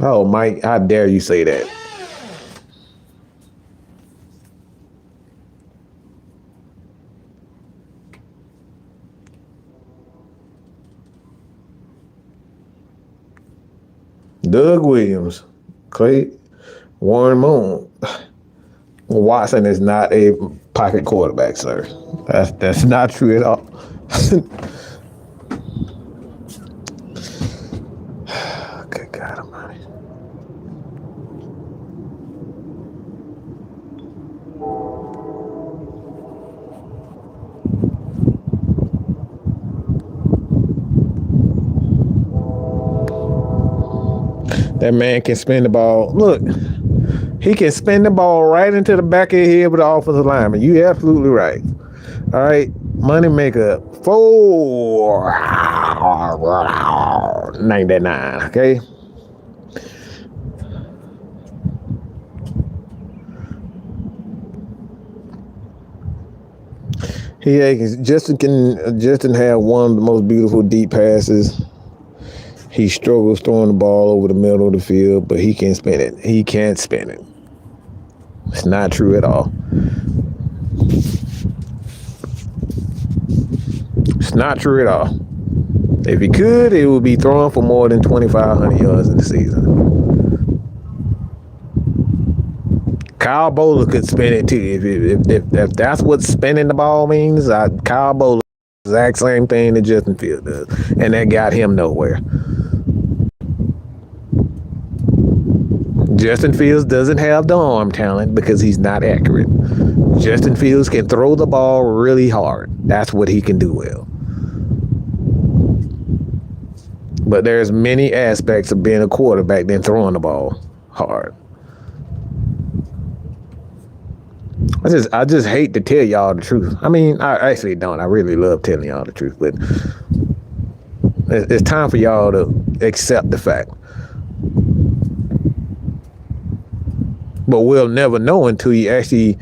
Oh, Mike, how dare you say that? Doug Williams, Clay, Warren Moon. Watson is not a pocket quarterback, sir. That's not true at all. Good God Almighty. That man can spin the ball. Look, he can spin the ball right into the back of your head with the offensive lineman. You absolutely right. All right, Moneymaker 499. Okay. Justin had one of the most beautiful deep passes. He struggles throwing the ball over the middle of the field, but he can spin it. He can't spin it. It's not true at all. It's not true at all. If he could, it would be throwing for more than 2,500 yards in the season. Kyle Bowler could spin it too. If that's what spinning the ball means, Kyle Bowler does the exact same thing that Justin Fields does, and that got him nowhere. Justin Fields doesn't have the arm talent because he's not accurate. Justin Fields can throw the ball really hard. That's what he can do well. But there's many aspects of being a quarterback than throwing the ball hard. I just hate to tell y'all the truth. I mean, I actually don't. I really love telling y'all the truth, but it's time for y'all to accept the fact. But we'll never know until you actually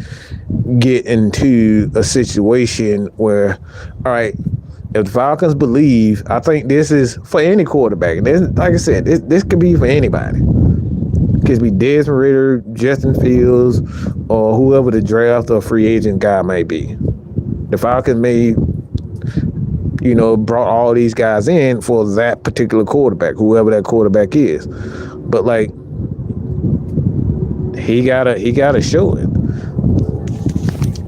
get into a situation where, all right, if the Falcons believe, I think this is for any quarterback. This, like I said, this could be for anybody. It could be Desmond Ridder, Justin Fields, or whoever the draft or free agent guy may be. The Falcons may, brought all these guys in for that particular quarterback, whoever that quarterback is. But like, he gotta show it.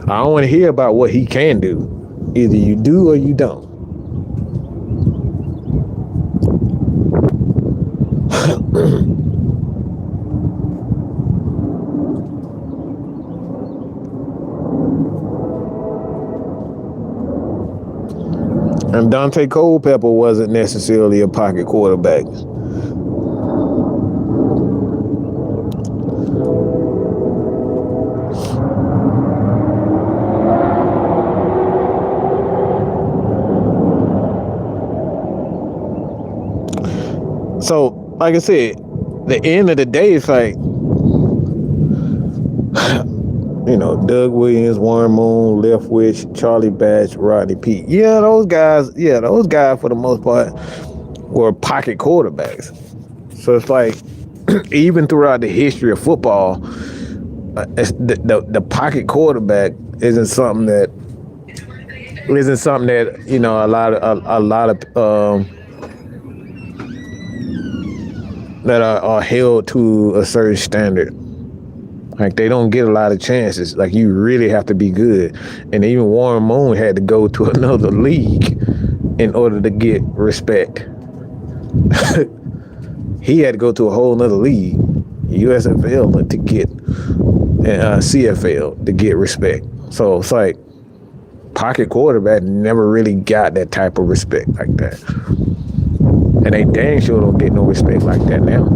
I don't want to hear about what he can do. Either you do or you don't. And Dante Culpepper wasn't necessarily a pocket quarterback. So, like I said, the end of the day, it's like, Doug Williams, Warren Moon, Leftwich, Charlie Batch, Rodney Peete. Yeah, those guys for the most part were pocket quarterbacks. So it's like, even throughout the history of football, the pocket quarterback isn't something that a lot of that are held to a certain standard. Like, they don't get a lot of chances. Like, you really have to be good. And even Warren Moon had to go to another league in order to get respect. He had to go to a whole nother league, USFL, to get CFL to get respect. So it's like, pocket quarterback never really got that type of respect like that. And they dang sure don't get no respect like that now.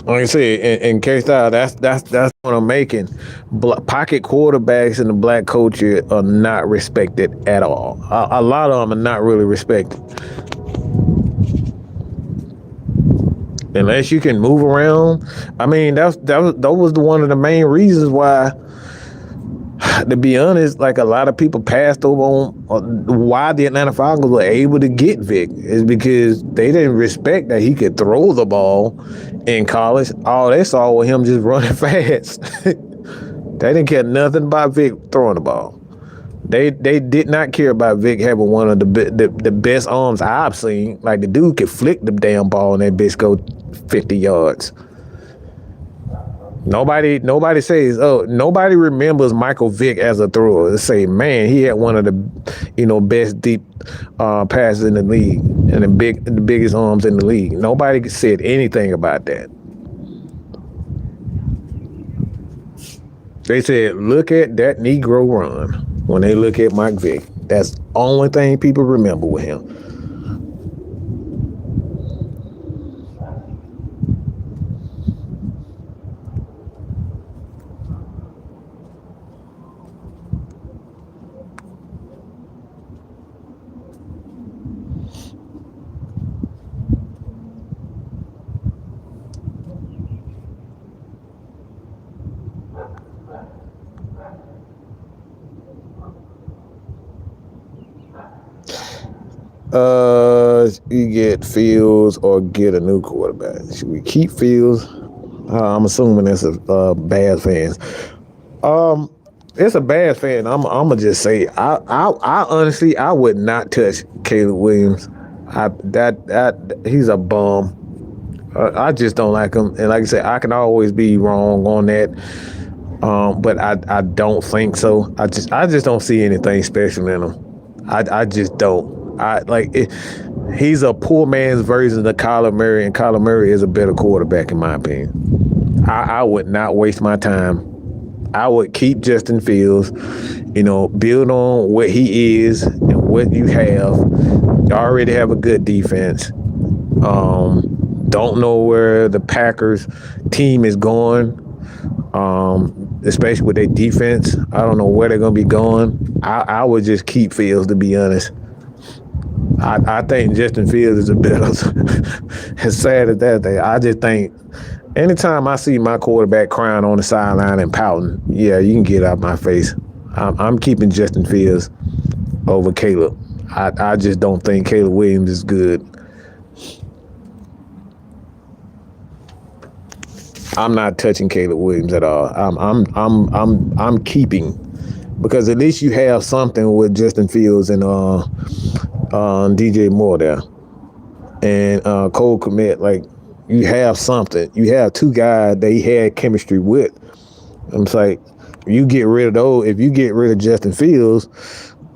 Like I said, in K-Style, that's what I'm making. Pocket quarterbacks in the black culture are not respected at all. A lot of them are not really respected. Unless you can move around. I mean, that was one of the main reasons why, to be honest, like, a lot of people passed over on why the Atlanta Falcons were able to get Vic is because they didn't respect that he could throw the ball in college. All they saw was him just running fast. They didn't care nothing about Vic throwing the ball. They did not care about Vic having one of the best arms I've seen. Like, the dude could flick the damn ball and that bitch go 50 yards. Nobody remembers Michael Vick as a thrower. They say, man, he had one of the, best deep passes in the league and the biggest arms in the league. Nobody said anything about that. They said, look at that Negro run when they look at Mike Vick. That's the only thing people remember with him. You get Fields or get a new quarterback. Should we keep Fields? I'm assuming it's a Bears fans. It's a Bears fan. I'm gonna just say I honestly would not touch Caleb Williams. He's a bum. I just don't like him. And like I said, I can always be wrong on that. But I don't think so. I just don't see anything special in him. I just don't. He's a poor man's version of Kyler Murray, and Kyler Murray is a better quarterback in my opinion. I would not waste my time. I would keep Justin Fields, build on what he is and what you have. You already have a good defense. Don't know where the Packers team is going, especially with their defense. I don't know where they're going to be going. I would just keep Fields, to be honest. I think Justin Fields is a better, as sad as that thing. I just think anytime I see my quarterback crying on the sideline and pouting, yeah, you can get out my face. I'm keeping Justin Fields over Caleb. I just don't think Caleb Williams is good. I'm not touching Caleb Williams at all. I'm keeping, because at least you have something with Justin Fields and DJ Moore there, and Cole Kmet. Like, you have something. You have two guys they had chemistry with. It's like, you get rid of those. If you get rid of Justin Fields,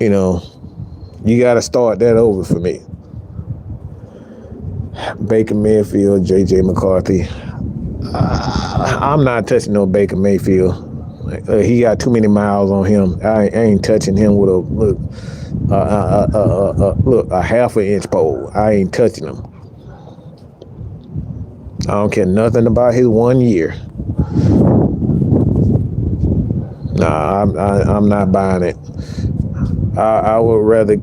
you got to start that over for me. Baker Mayfield, J.J. McCarthy. I'm not touching no Baker Mayfield. He got too many miles on him. I ain't touching him with a half an inch pole. I ain't touching him. I don't care nothing about his 1 year. Nah, I'm not buying it. I would rather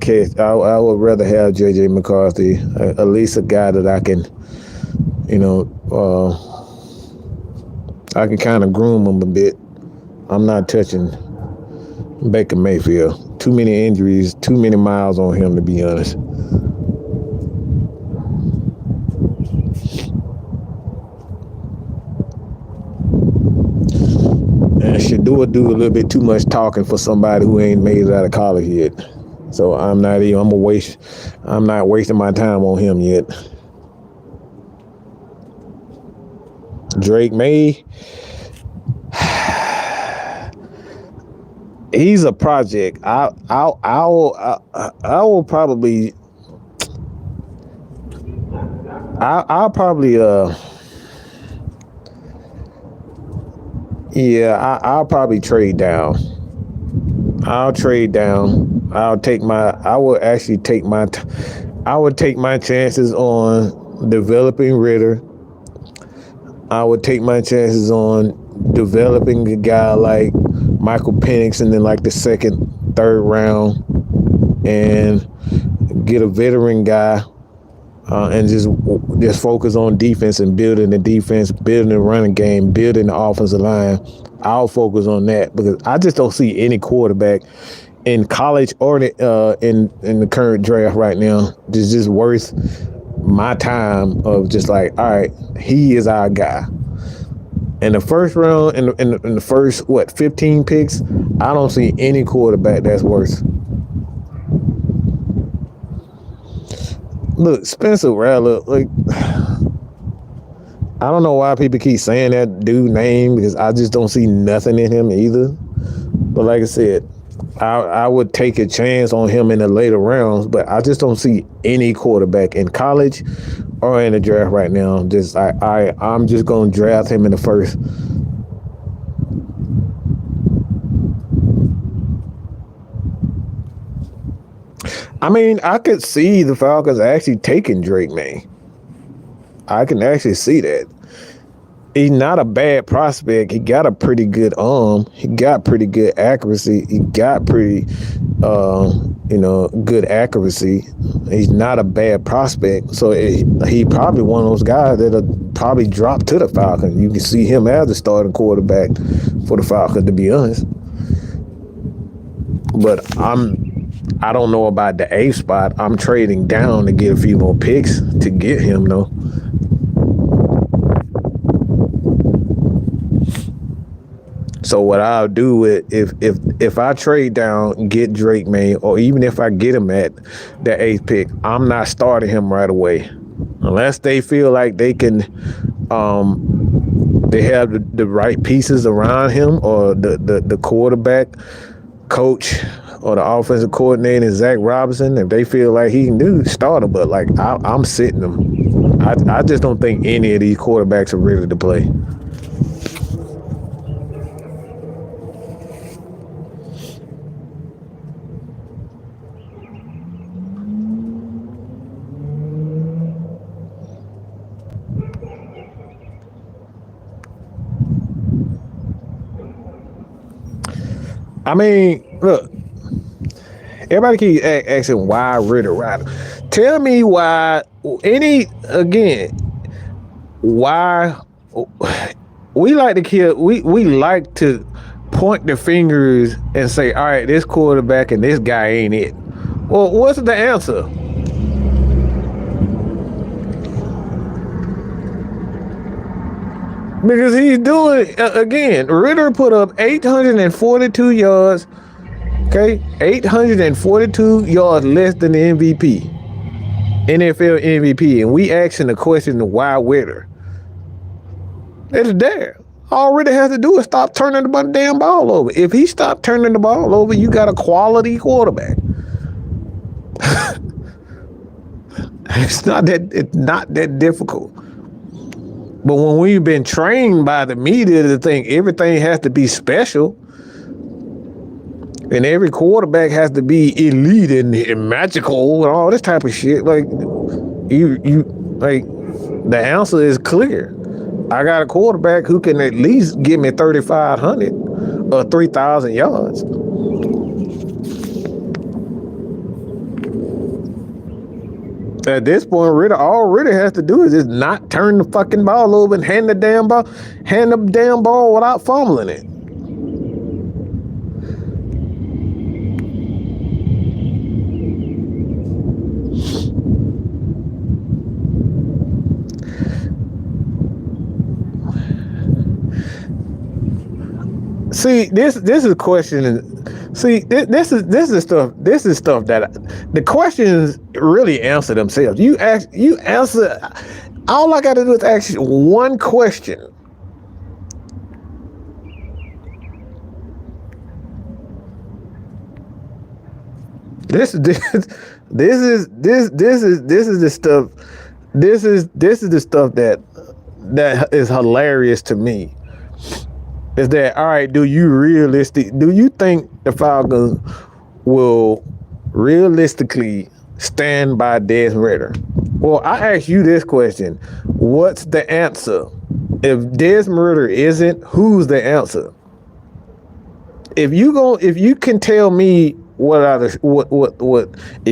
have J.J. McCarthy, at least a guy that I can, I can kind of groom him a bit. I'm not touching Baker Mayfield. Too many injuries, too many miles on him, to be honest. And Shador do a little bit too much talking for somebody who ain't made it out of college yet. So I'm not wasting my time on him yet. Drake May, he's a project. I will probably I'll probably trade down. I'll trade down. I would take my chances on developing Ritter. I would take my chances on developing a guy like Michael Penix in like the second, third round, and get a veteran guy, and just focus on defense and building the defense, building the running game, building the offensive line. I'll focus on that, because I just don't see any quarterback in college or in the current draft right now just worth my time of just like, all right, he is our guy. In the first round, in the first 15 picks, I don't see any quarterback that's worth. Look, Spencer Rattler, like, I don't know why people keep saying that dude's name, because I just don't see nothing in him either. But like I said, I would take a chance on him in the later rounds, but I just don't see any quarterback in college or in the draft right now. I'm just gonna draft him in the first. I mean, I could see the Falcons actually taking Drake May. I can actually see that. He's not a bad prospect. He got a pretty good arm. He got pretty good accuracy. He got pretty, good accuracy. He's not a bad prospect. So he probably one of those guys that'll probably drop to the Falcons. You can see him as the starting quarterback for the Falcons, to be honest. But I don't know about the A spot. I'm trading down to get a few more picks to get him, though. So what I'll do if I trade down, get Drake May, or even if I get him at the 8th pick, I'm not starting him right away, unless they feel like they can they have the right pieces around him, or the quarterback coach or the offensive coordinator, Zach Robinson, if they feel like he can do starter, but like I'm sitting him. I just don't think any of these quarterbacks are ready to play. I mean, look, everybody keeps asking why Ritter Rider. Tell me why why we like to kill, we like to point the fingers and say, all right, this quarterback and this guy ain't it. Well, what's the answer? Because he's doing, again, Ritter put up 842 yards, okay? 842 yards less than the MVP, NFL MVP. And we asking the question, why Ritter? It's there. All Ritter has to do is stop turning the damn ball over. If he stopped turning the ball over, you got a quality quarterback. It's not that difficult. But when we've been trained by the media to think everything has to be special and every quarterback has to be elite and magical and all this type of shit, like the answer is clear. I got a quarterback who can at least give me 3,500 or 3,000 yards. At this point, all Ritter has to do is just not turn the fucking ball over and hand the damn ball without fumbling it. See, this is a question. See, this is stuff that the questions really answer themselves. You answer. All I got to do is ask you one question. This is the stuff. This is the stuff that is hilarious to me. Is that, all right, do you think the Falcons will realistically stand by Des Ritter? Well, I ask you this question. What's the answer? If Des Ritter isn't, who's the answer? If you can tell me if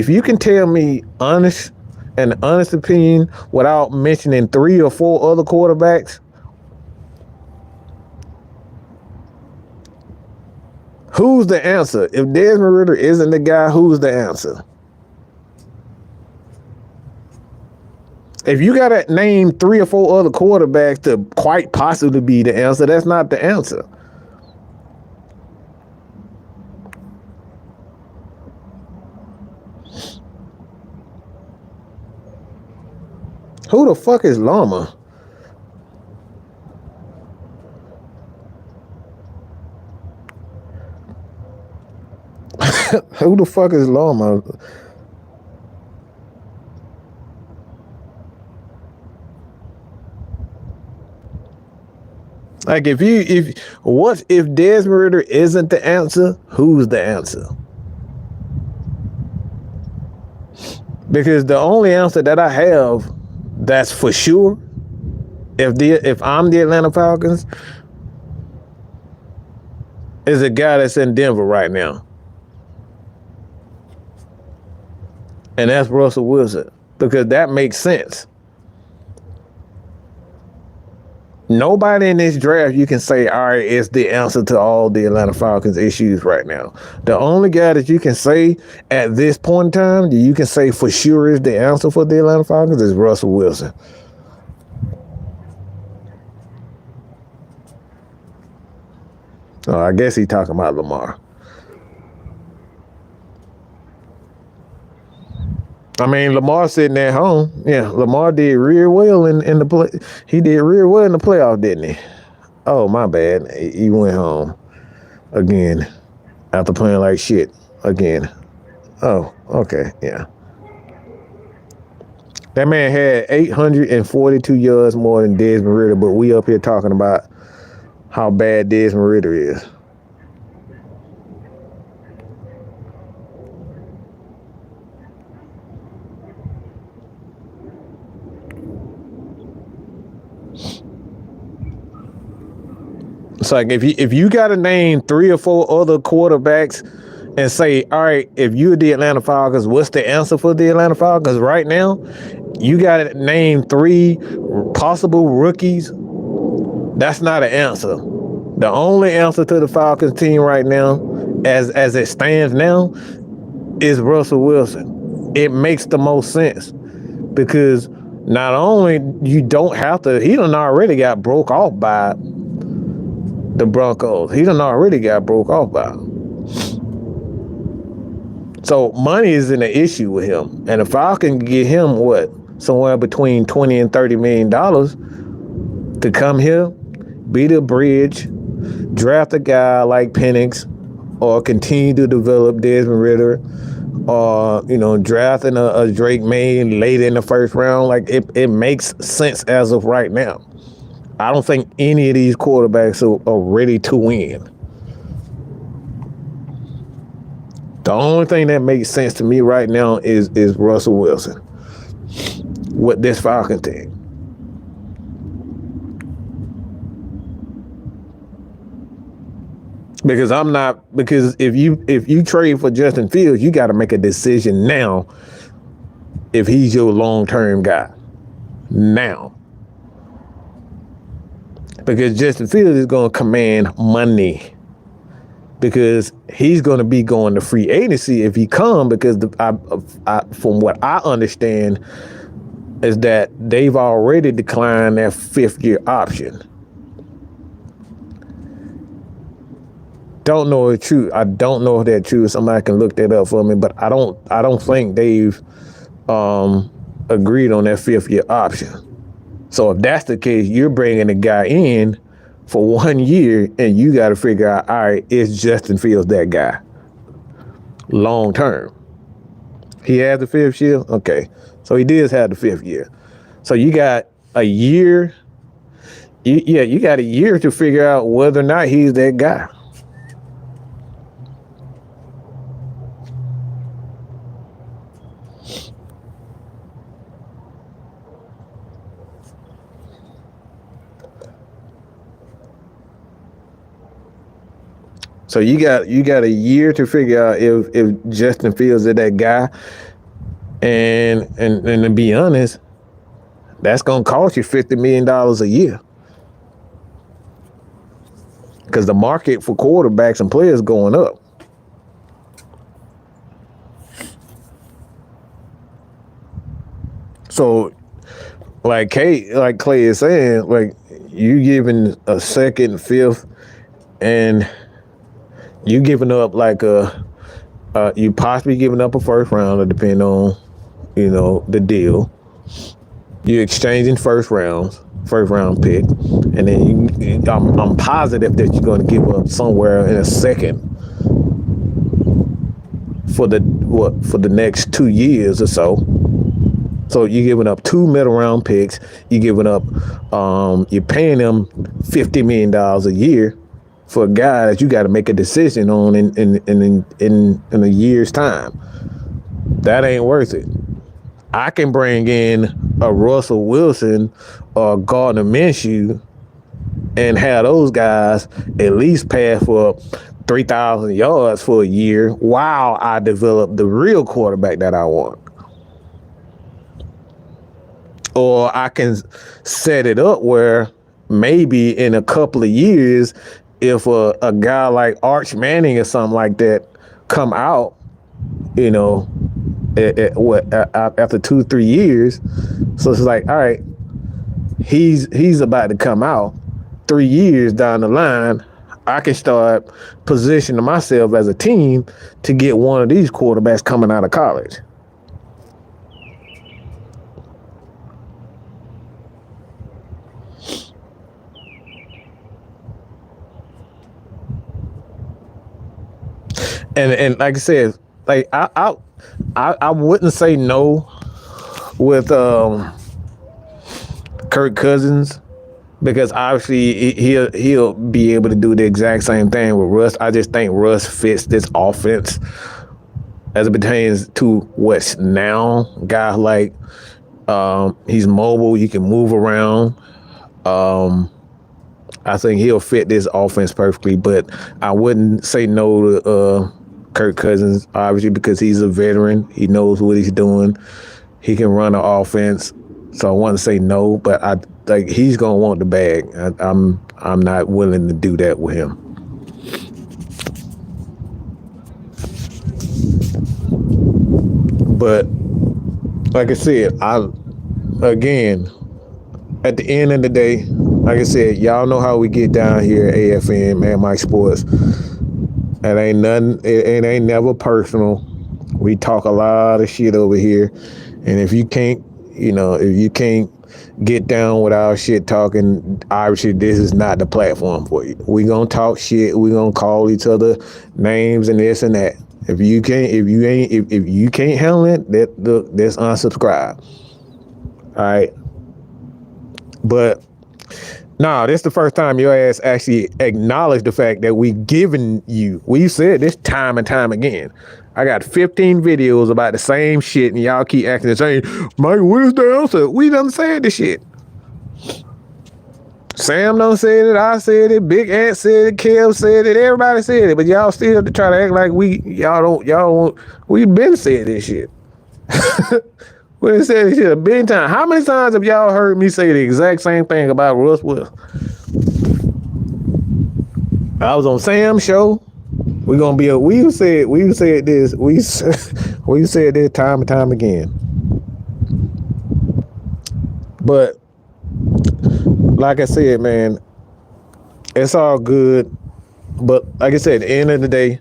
you can tell me an honest opinion without mentioning 3 or 4 other quarterbacks, who's the answer? If Desmond Ritter isn't the guy, who's the answer? If you got to name 3 or 4 other quarterbacks to quite possibly be the answer, that's not the answer. Who the fuck is Llama? Who the fuck is Llama? Like if Desmond Ritter isn't the answer, who's the answer? Because the only answer that I have that's for sure, if I'm the Atlanta Falcons, is a guy that's in Denver right now. And that's Russell Wilson, because that makes sense. Nobody in this draft you can say, all right, it's the answer to all the Atlanta Falcons issues right now. The only guy that you can say at this point in time that you can say for sure is the answer for the Atlanta Falcons is Russell Wilson. Oh, I guess he's talking about Lamar. I mean, Lamar sitting at home. Yeah, Lamar did real well in the play. He did real well in the playoff, didn't he? Oh, my bad. He went home again after playing like shit again. Oh, okay, yeah. That man had 842 yards more than Desmond Ridder, but we up here talking about how bad Desmond Ridder is. It's like if you got to name 3 or 4 other quarterbacks and say, all right, if you're the Atlanta Falcons, what's the answer for the Atlanta Falcons right now? You got to name 3 possible rookies. That's not an answer. The only answer to the Falcons team right now, as it stands now, is Russell Wilson. It makes the most sense because not only you don't have to, he done already got broke off by the Broncos. He done already got broke off by them. So money isn't an issue with him. And the Falcons can get him what? Somewhere between $20 and $30 million to come here, be the bridge, draft a guy like Penix, or continue to develop Desmond Ridder, or drafting a Drake May late in the first round. Like it makes sense as of right now. I don't think any of these quarterbacks are ready to win. The only thing that makes sense to me right now is Russell Wilson with this Falcons team. Because if you trade for Justin Fields, you got to make a decision now if he's your long-term guy. Now. Because Justin Fields is going to command money. Because he's going to be going to free agency if he come, because from what I understand is that they've already declined their 5th-year option. Don't know if it's true. I don't know if that's true. Somebody can look that up for me, but I don't think they've agreed on that 5th-year option. So if that's the case, you're bringing a guy in for 1 year, and you got to figure out, all right, is Justin Fields that guy long term? He has the 5th year? Okay. So he does have the 5th year. So you got a year. You got a year to figure out whether or not he's that guy. So you got a year to figure out if Justin Fields is that guy, and to be honest, that's gonna cost you $50 million a year, because the market for quarterbacks and players going up. So, like Clay is saying, like you giving a 2nd, 5th, and you giving up like you possibly giving up a 1st rounder, depending on, the deal. You're exchanging first round pick, and then I'm positive that you're going to give up somewhere in a 2nd for the next 2 years or so. So you're giving up 2 middle round picks. You're giving up, you're paying them $50 million a year for a guy that you got to make a decision on in a year's time. That ain't worth it. I can bring in a Russell Wilson or Gardner Minshew and have those guys at least pass for 3,000 yards for a year while I develop the real quarterback that I want. Or I can set it up where maybe in a couple of years, if a guy like Arch Manning or something like that come out, after 2-3 years, so it's like, all right, he's about to come out 3 years down the line. I can start positioning myself as a team to get one of these quarterbacks coming out of college. And like I said, like I wouldn't say no with Kirk Cousins, because obviously he'll be able to do the exact same thing with Russ. I just think Russ fits this offense as it pertains to what's now. Guy like he's mobile, you can move around. I think he'll fit this offense perfectly, but I wouldn't say no to Kirk Cousins, obviously, because he's a veteran. He knows what he's doing. He can run an offense. So I want to say no, but I like he's gonna want the bag. I'm not willing to do that with him. But like I said, again, at the end of the day, like I said, y'all know how we get down here at AFN, Man Mike Sports. It ain't nothing. It ain't never personal. We talk a lot of shit over here, and if you can't get down with our shit talking, obviously this is not the platform for you. We gonna talk shit. We gonna call each other names and this and that. If you can't handle it, that's unsubscribe. All right. But nah, this is the first time your ass actually acknowledged the fact that we've said this time and time again. I got 15 videos about the same shit, and y'all keep acting the same. Mike, what is the answer? We done said this shit. Sam done said it, I said it, Big Ant said it, Kev said it, everybody said it, but y'all still try to act like we've been said this shit. We done said this shit a billion times. How many times have y'all heard me say the exact same thing about Russ Wilson? I was on Sam's show. We've said this time and time again. But like I said, man, it's all good. But like I said, at the end of the day,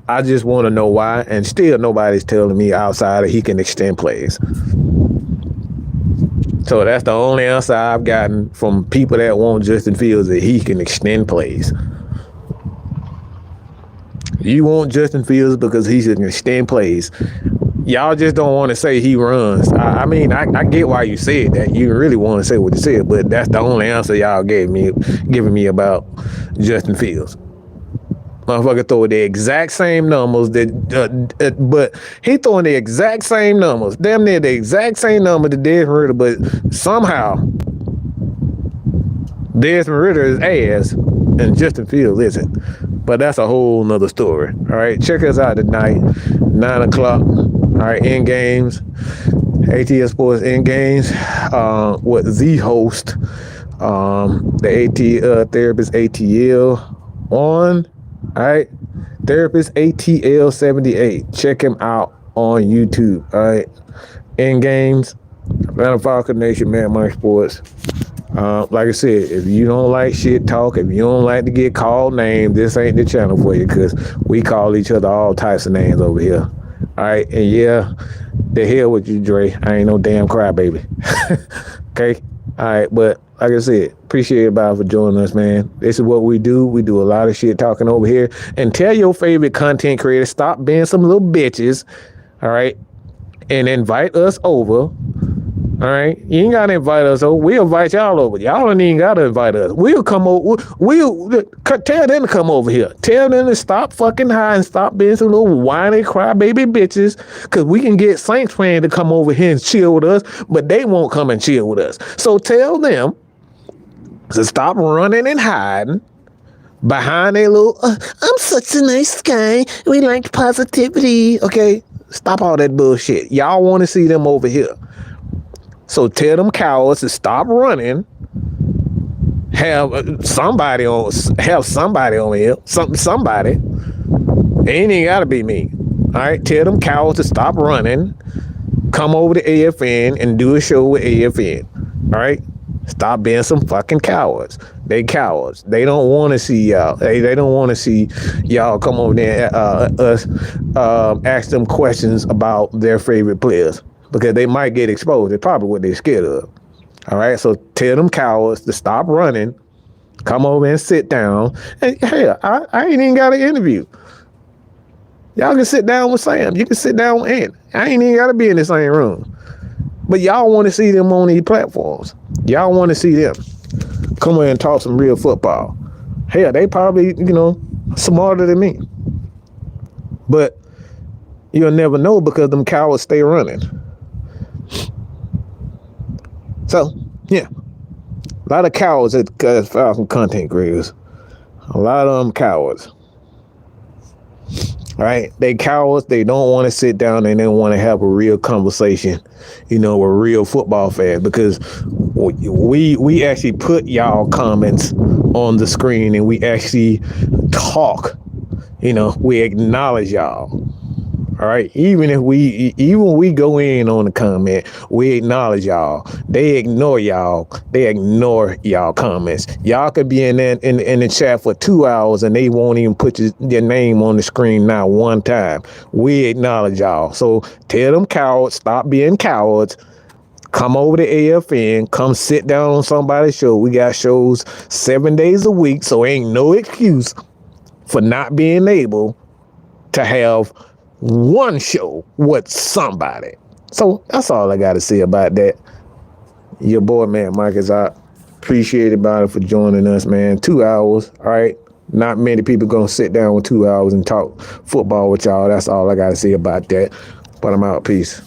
I just want to know why, and still nobody's telling me outside that he can extend plays. So that's the only answer I've gotten from people that want Justin Fields, that he can extend plays. You want Justin Fields because he can extend plays. Y'all just don't want to say he runs. I mean, I get why you said that. You really want to say what you said, but that's the only answer y'all giving me about Justin Fields. Motherfucker throwing the exact same numbers but he throwing the exact same numbers, damn near the exact same number to Desmond Ritter, but somehow Desmond Ritter is ass and Justin Fields isn't. But that's a whole nother story. All right, check us out tonight, 9 o'clock. All right, End Games, ATL Sports End Games, with the host, the therapist ATL on. All right, therapist ATL 78. Check him out on YouTube. All right, End Games, Atlanta Falcons Nation, Man Mike Sports. Like I said, if you don't like shit talk, if you don't like to get called names, this ain't the channel for you, because we call each other all types of names over here. All right, and yeah, the hell with you, Dre. I ain't no damn crybaby. Okay, all right, but like I said, appreciate everybody for joining us, man. This is what we do. We do a lot of shit talking over here. And tell your favorite content creators, stop being some little bitches, all right, and invite us over. All right, you ain't gotta invite us over. We'll invite y'all over. Y'all don't even gotta invite us. We'll come over. We'll tell them to come over here. Tell them to stop fucking high and stop being some little whiny crybaby bitches. Cause we can get Saints fans to come over here and chill with us, but they won't come and chill with us. So tell them to stop running and hiding behind a little. I'm such a nice guy. We like positivity. Okay, stop all that bullshit. Y'all want to see them over here. So tell them cowards to stop running. Have somebody on here. Somebody. It ain't even gotta be me. All right. Tell them cowards to stop running. Come over to AFN and do a show with AFN. All right. Stop being some fucking cowards. They cowards. They don't want to see y'all. They don't want to see y'all come over there and ask them questions about their favorite players. Because they might get exposed. It's probably what they're scared of. All right, so tell them cowards to stop running, come over and sit down. And hey, I ain't even got an interview. Y'all can sit down with Sam. You can sit down with Ant. I ain't even got to be in the same room. But y'all want to see them on these platforms. Y'all want to see them come in and talk some real football. Hell, they probably, smarter than me. But you'll never know because them cowards stay running. So, yeah. A lot of cowards at Falcon content creators. A lot of them cowards. Right? They cowards. They don't want to sit down and they don't want to have a real conversation, with real football fans, because we actually put y'all comments on the screen and we actually talk. We acknowledge y'all. All right. Even when we go in on the comment, we acknowledge y'all. They ignore y'all. They ignore y'all comments. Y'all could be in the chat for 2 hours and they won't even put your name on the screen not one time. We acknowledge y'all. So tell them cowards, stop being cowards. Come over to AFN. Come sit down on somebody's show. We got shows 7 days a week, so ain't no excuse for not being able to have one show with somebody. So that's all I got to say about that. Your boy, man, Marcus, I appreciate it for joining us, man. 2 hours, all right? Not many people going to sit down with 2 hours and talk football with y'all. That's all I got to say about that. But I'm out. Peace.